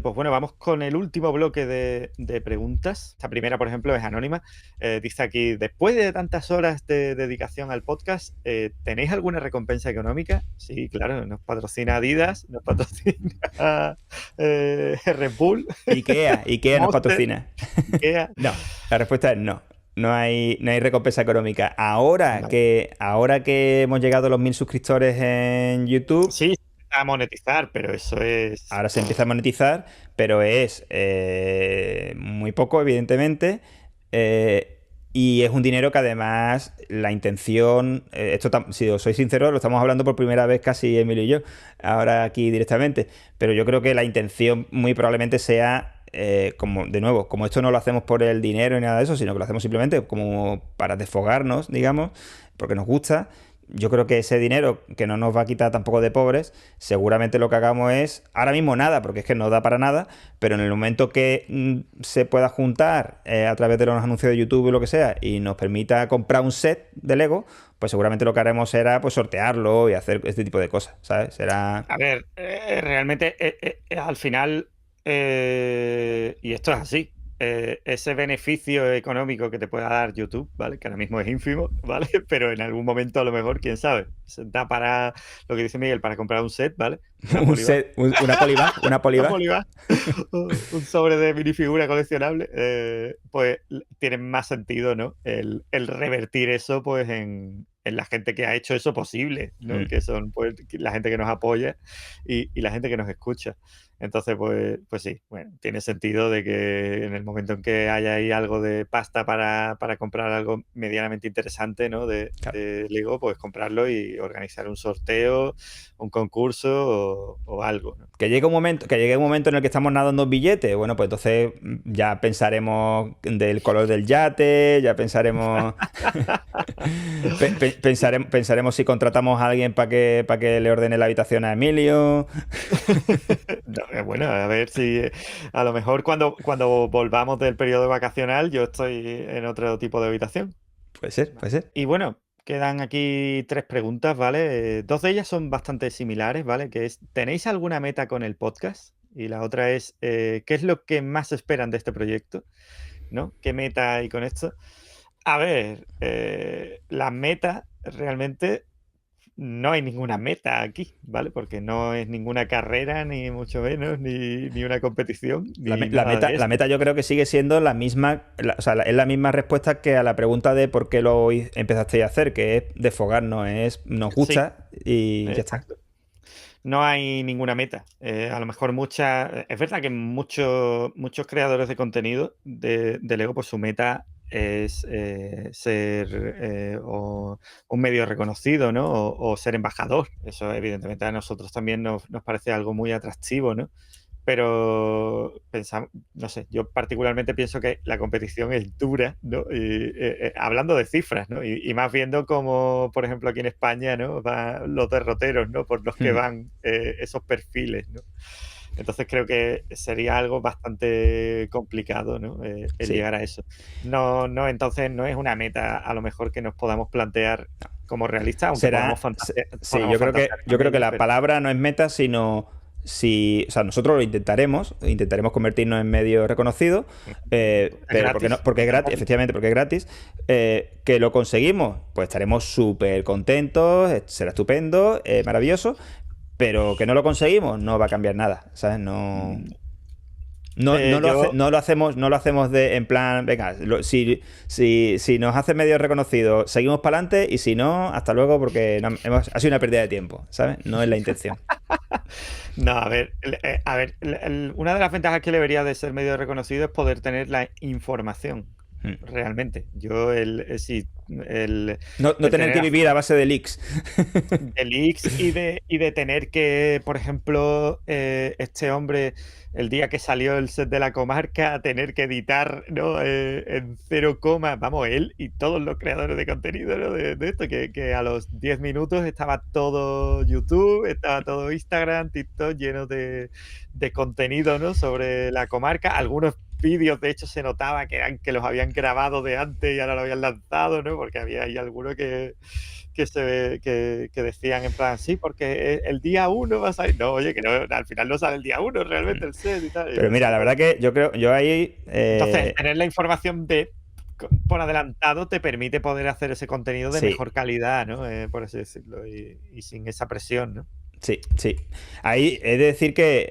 Pues bueno, vamos con el último bloque de preguntas. Esta primera, por ejemplo, es anónima. Dice aquí, después de tantas horas de dedicación al podcast, ¿tenéis alguna recompensa económica? Sí, claro, nos patrocina Adidas, nos patrocina Red Bull, IKEA nos Monster, patrocina. Ikea. No, la respuesta es no. No hay recompensa económica. Vale. Ahora que hemos llegado a los 1000 suscriptores en YouTube, Sí, a monetizar, pero eso es... ahora se empieza a monetizar, pero es muy poco, evidentemente. eh, y es un dinero que además la intención, si os soy sincero, lo estamos hablando por primera vez casi Emilio y yo, ahora aquí directamente, pero yo creo que la intención muy probablemente sea, como de nuevo, como esto no lo hacemos por el dinero ni nada de eso, sino que lo hacemos simplemente como para desfogarnos, digamos, porque nos gusta. Yo creo que ese dinero, que no nos va a quitar tampoco de pobres, seguramente lo que hagamos es, ahora mismo nada, porque es que no da para nada, pero en el momento que se pueda juntar, a través de los anuncios de YouTube o lo que sea, y nos permita comprar un set de Lego, pues seguramente lo que haremos será pues sortearlo y hacer este tipo de cosas, ¿sabes? Será... A ver, realmente al final, y esto es así, ese beneficio económico que te pueda dar YouTube, ¿vale? Que ahora mismo es ínfimo, ¿vale? Pero en algún momento a lo mejor, quién sabe, se da para lo que dice Miguel, para comprar un set, ¿vale? Una un polybag, set, una polybag, una una polybag. polybag, un sobre de minifigura coleccionable, pues tiene más sentido, ¿no? El revertir eso, pues, en la gente que ha hecho eso posible, ¿no? Mm. Que son, pues, la gente que nos apoya y la gente que nos escucha. Entonces, pues sí, bueno, tiene sentido de que en el momento en que haya ahí algo de pasta para comprar algo medianamente interesante, ¿no? Claro. De Lego, pues comprarlo y organizar un sorteo, un concurso o algo, ¿no? Que llegue un momento en el que estamos nadando en billetes, bueno, pues entonces ya pensaremos del color del yate, ya pensaremos pensaremos si contratamos a alguien para que le ordene la habitación a Emilio. No, bueno, a ver si a lo mejor cuando volvamos del periodo vacacional yo estoy en otro tipo de habitación. Puede ser, puede Vale. ser. Y bueno, quedan aquí 3 preguntas, ¿vale? Dos de ellas son bastante similares, ¿vale? Que es, ¿tenéis alguna meta con el podcast? Y la otra es, ¿qué es lo que más esperan de este proyecto? ¿No? ¿Qué meta hay con esto? A ver, la meta realmente no hay ninguna meta aquí, ¿vale? Porque no es ninguna carrera, ni mucho menos, ni una competición, La, ni me- la nada meta, de la eso. meta yo creo que sigue siendo la misma, o sea, es la misma respuesta que a la pregunta de por qué empezasteis a hacer, que es desfogarnos, es nos Sí, gusta y ya está. exacto. No hay ninguna meta. A lo mejor es verdad que muchos creadores de contenido de Lego, pues su meta es ser o un medio reconocido, ¿no? O ser embajador. Eso evidentemente a nosotros también nos parece algo muy atractivo, ¿no? Pero pensamos, no sé, yo particularmente pienso que la competición es dura, ¿no? Hablando de cifras, ¿no? Y más viendo como, por ejemplo, aquí en España, ¿no? Van los derroteros, ¿no? Por los que Hmm. van esos perfiles, ¿no? Entonces creo que sería algo bastante complicado, ¿no? El Sí. llegar a eso. Entonces no es una meta a lo mejor que nos podamos plantear como realista, aunque Sí, podamos fantasear yo con creo que ello, la pero palabra no es meta, sino si, o sea, nosotros lo intentaremos convertirnos en medio reconocido, es pero porque no, gratis, porque es gratis, literalmente. efectivamente, porque es gratis, que lo conseguimos, pues estaremos súper contentos, será estupendo, maravilloso, pero que no lo conseguimos, no va a cambiar nada, ¿sabes? No, Mm, yo, no lo hacemos en plan, venga, si nos hace medio reconocido, seguimos para adelante y si no, hasta luego porque ha sido una pérdida de tiempo, ¿sabes? No es la intención. no, a ver, una de las ventajas que le vería de ser medio reconocido es poder tener la información, Mm. realmente. Yo, sí, No el tener tener que vivir a base de leaks. de leaks y de tener que, por ejemplo, este hombre, el día que salió el set de la comarca, tener que editar, ¿no? En cero coma, vamos, él y todos los creadores de contenido, ¿no? De esto, que a los 10 minutos estaba todo YouTube, estaba todo Instagram, TikTok lleno de contenido, ¿no? Sobre la comarca. Algunos vídeos, de hecho, se notaba que los habían grabado de antes y ahora lo habían lanzado, ¿no? Porque había ahí alguno que decían en plan, sí, porque el día uno va a salir. No, oye, que no, al final no sale el día uno realmente el set y tal. Pero mira, la verdad que yo creo, yo ahí... Entonces, tener la información por adelantado te permite poder hacer ese contenido de sí, mejor calidad, ¿no? Por así decirlo, y sin esa presión, ¿no? sí, sí. Ahí he de decir que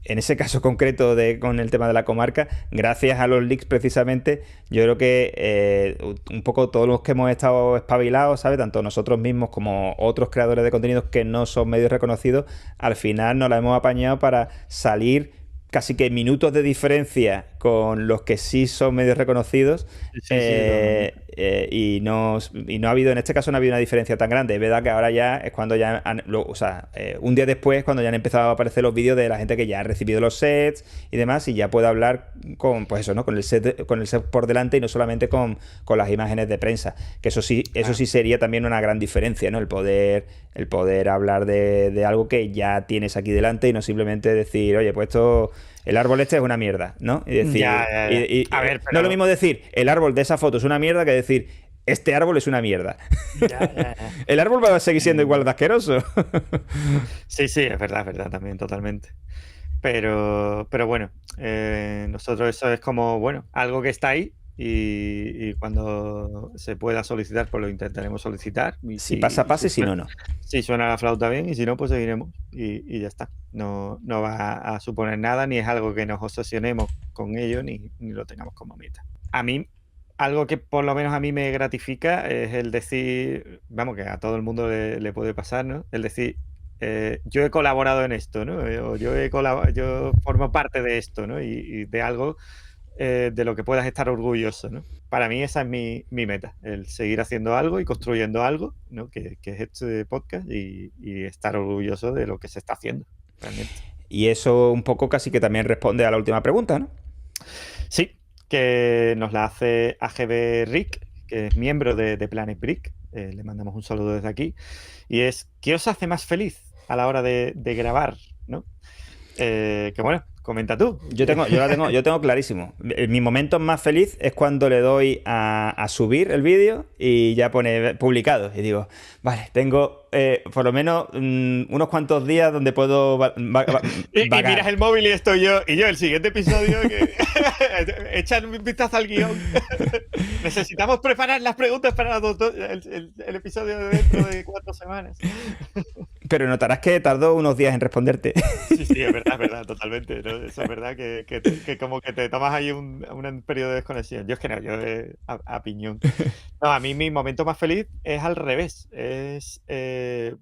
en ese caso concreto con el tema de la comarca, gracias a los leaks precisamente, yo creo que un poco todos los que hemos estado espabilados, ¿sabes? Tanto nosotros mismos como otros creadores de contenidos que no son medios reconocidos, al final nos la hemos apañado para salir casi que minutos de diferencia con los que sí son medios reconocidos Sí, sí, sí, totalmente. y no ha habido, en este caso no ha habido una diferencia tan grande. Es verdad que ahora ya es cuando ya o sea, un día después cuando ya han empezado a aparecer los vídeos de la gente que ya ha recibido los sets y demás y ya puede hablar con, pues eso, ¿no? Con el set por delante y no solamente con las imágenes de prensa. Que eso Claro. sí sería también una gran diferencia, ¿no? El poder hablar de algo que ya tienes aquí delante y no simplemente decir, oye, pues esto el árbol este es una mierda, ¿no? Y Ya, decir, ya, ya. A ver, no es lo pero. mismo decir el árbol de esa foto es una mierda que decir este árbol es una mierda. Ya, ya, ya. El árbol va a seguir siendo igual de asqueroso. Sí, sí, es verdad, también, totalmente. Pero bueno, nosotros eso es como, bueno, algo que está ahí y cuando se pueda solicitar, pues lo intentaremos solicitar. Y Si pasa, pase, si suena, no, no. si suena la flauta bien, y si no, pues seguiremos y ya está. No va a suponer nada, ni es algo que nos obsesionemos con ello, ni lo tengamos como meta. A mí, algo que por lo menos a mí me gratifica es el decir, vamos, que a todo el mundo le puede pasar, ¿no? El decir, yo he colaborado en esto, ¿no? O yo formo parte de esto, ¿no? Y de algo de lo que puedas estar orgulloso, ¿no? Para mí esa es mi meta, el seguir haciendo algo y construyendo algo, ¿no? Que es este podcast y estar orgulloso de lo que se está haciendo, realmente. Y eso un poco casi que también responde a la última pregunta, ¿no? Sí, que nos la hace AGB Rick, que es miembro de Planet Brick. Le mandamos un saludo desde aquí. Y es, ¿qué os hace más feliz a la hora de grabar? ¿No? Que bueno, comenta tú. Yo tengo clarísimo. Mi momento más feliz es cuando le doy a subir el vídeo y ya pone publicado. Y digo, vale, tengo por lo menos unos cuantos días donde puedo Y miras vagar. el móvil y estoy yo. Y yo, el siguiente episodio, que echan un vistazo al guión. Necesitamos preparar las preguntas para el episodio de dentro de 4 semanas. Pero notarás que tardó unos días en responderte. Sí, sí, es verdad, totalmente, ¿no? Eso es verdad que como que te tomas ahí un periodo de desconexión. Yo es que no, yo a piñón. No, a mí mi momento más feliz es al revés.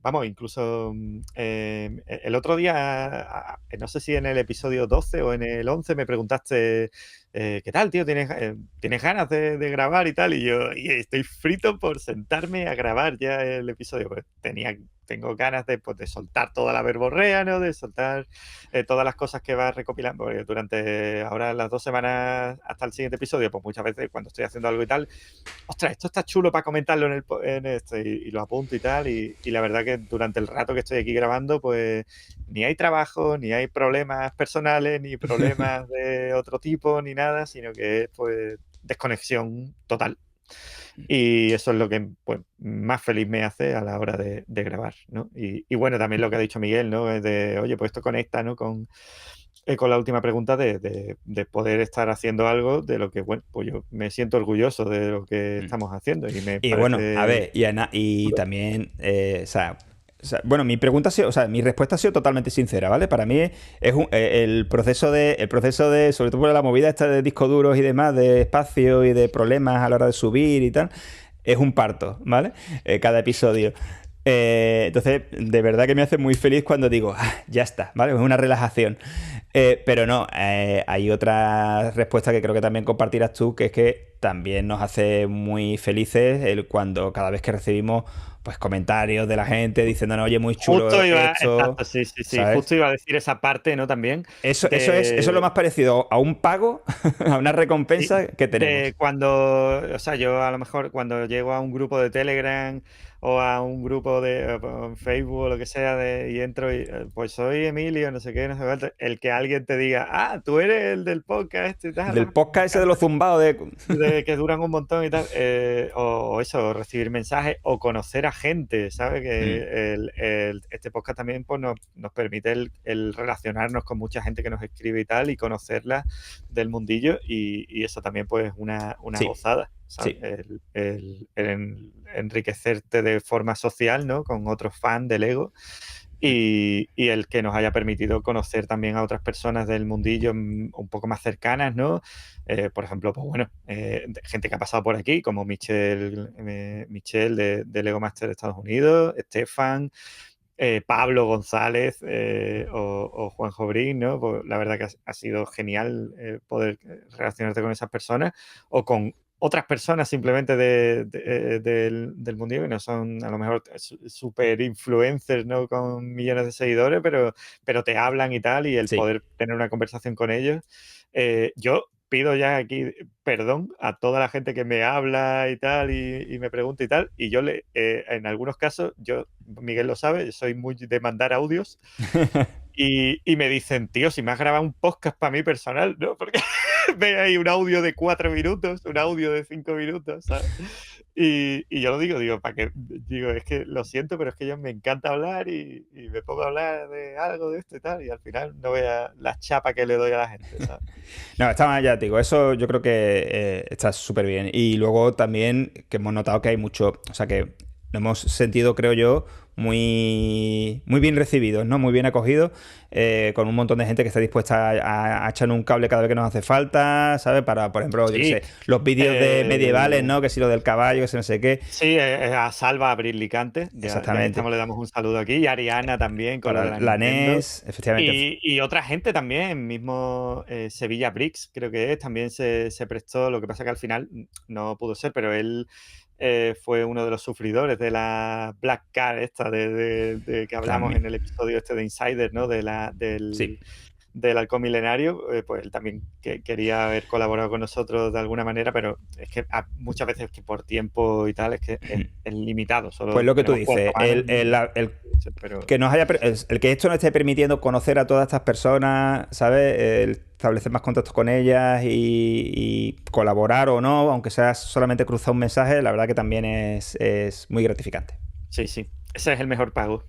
Vamos, incluso el otro día, no sé si en el episodio 12 o en el 11 me preguntaste, ¿qué tal, tío? ¿Tienes ganas de grabar y tal? Y yo estoy frito por sentarme a grabar ya el episodio. Pues tenía tengo ganas de, pues, de soltar toda la verborrea, ¿no? De soltar todas las cosas que vas recopilando, porque durante ahora las 2 semanas hasta el siguiente episodio, pues muchas veces cuando estoy haciendo algo y tal, ostras, esto está chulo para comentarlo en esto, y lo apunto y tal, y la verdad que durante el rato que estoy aquí grabando, pues ni hay trabajo, ni hay problemas personales, ni problemas de otro tipo, ni nada, sino que es, pues, desconexión total. Y eso es lo que, pues, más feliz me hace a la hora de grabar, ¿no? Y bueno, también lo que ha dicho Miguel, ¿no? Es de, oye, pues esto conecta, ¿no? Con la última pregunta de poder estar haciendo algo de lo que, bueno, pues yo me siento orgulloso de lo que estamos haciendo y me Y bueno, a parece ver, y chulo. también, bueno, mi pregunta ha sido, o sea, mi respuesta ha sido totalmente sincera, ¿vale? Para mí es el proceso de, sobre todo por la movida esta de discos duros y demás, de espacio y de problemas a la hora de subir y tal, es un parto, ¿vale? Cada episodio. Entonces, de verdad que me hace muy feliz cuando digo, ya está, ¿vale? Es una relajación. Pero no, hay otra respuesta que creo que también compartirás tú, que es que también nos hace muy felices cuando cada vez que recibimos pues comentarios de la gente diciéndonos, oye, muy chulo Justo iba, esto, exacto, sí, sí, sí, ¿sabes? justo iba a decir esa parte, ¿no? También Eso es lo de, más parecido a un pago, a una sí, recompensa que de tenemos. cuando, o sea, yo a lo mejor cuando llego a un grupo de Telegram o a un grupo de Facebook o lo que sea y entro y pues soy Emilio, no sé qué, no sé cuánto, el que alguien te diga, tú eres el del podcast este y tal, Del me podcast ese de encanta, los zumbados de... de que duran un montón y tal, o eso, recibir mensajes o conocer a gente, ¿sabes? Mm, Que este podcast también, pues, nos permite el relacionarnos con mucha gente que nos escribe y tal, y conocerla del mundillo, y eso también, pues, es una sí, gozada, ¿sabes? sí. El enriquecerte de forma social, ¿no? Con otros fans del Lego, Mm, y el que nos haya permitido conocer también a otras personas del mundillo, un poco más cercanas, ¿no? Por ejemplo, pues bueno, gente que ha pasado por aquí, como Michelle de Lego Master de Estados Unidos, Estefan, Pablo González, o Juanjo Brin, ¿no? Pues la verdad que ha sido genial poder relacionarte con esas personas o con otras personas simplemente del mundillo que no son a lo mejor super influencers, ¿no? Con millones de seguidores, pero te hablan y tal, y el sí. poder tener una conversación con ellos. Yo pido ya aquí perdón a toda la gente que me habla y tal, y me pregunta y tal, y yo en algunos casos, Miguel lo sabe, yo soy muy de mandar audios, y me dicen, tío, si me has grabado un podcast para mí personal, ¿no? Porque ve ahí un audio de 4 minutos, un audio de 5 minutos, ¿sabes? Y yo lo digo, para que, digo, es que lo siento, pero es que yo me encanta hablar, y me pongo a hablar de algo de esto y tal, y al final no vea la chapa que le doy a la gente, ¿sabes? No, está ya, te digo, eso yo creo que está súper bien. Y luego también que hemos notado que hay mucho, o sea, que lo hemos sentido, creo yo, muy, muy bien recibidos, ¿no? Muy bien acogidos, con un montón de gente que está dispuesta a echar un cable cada vez que nos hace falta, ¿sabes? Para, por ejemplo, yo qué Sí, sé, los vídeos de medievales, eh, ¿no? Que si lo del caballo, que si no sé qué. sí, a Salva Abril Licante, ya que Exactamente. estamos le damos un saludo aquí, y a Ariana también con lo de Para la la Nintendo. NES, efectivamente. Y otra gente también, mismo Sevilla Bricks, creo que es, también se prestó, lo que pasa que al final no pudo ser, pero él fue uno de los sufridores de la Black Card esta de que hablamos en También. el episodio este de Insider, ¿no? Sí. Del halcón milenario, pues él también quería haber colaborado con nosotros de alguna manera, pero es que muchas veces que por tiempo y tal es limitado, Pues solo lo que tú tenemos cuatro dices, manos, ¿no? Pero que nos haya, el que esto nos esté permitiendo conocer a todas estas personas, ¿sabes? El establecer más contactos con ellas y colaborar o no, aunque sea solamente cruzar un mensaje, la verdad que también es muy gratificante. sí, sí, ese es el mejor pago.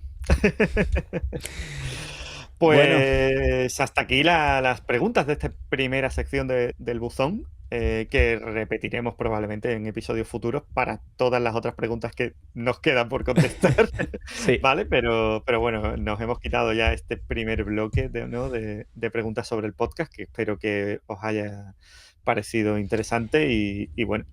Bueno, Pues hasta aquí las preguntas de esta primera sección del buzón, que repetiremos probabmente en episodios futuros para todas las otras preguntas que nos quedan por contestar, sí. ¿vale? Pero bueno, nos hemos quitado ya este primer bloque ¿no? de preguntas sobre el podcast, que espero que os haya parecido interesante, y bueno,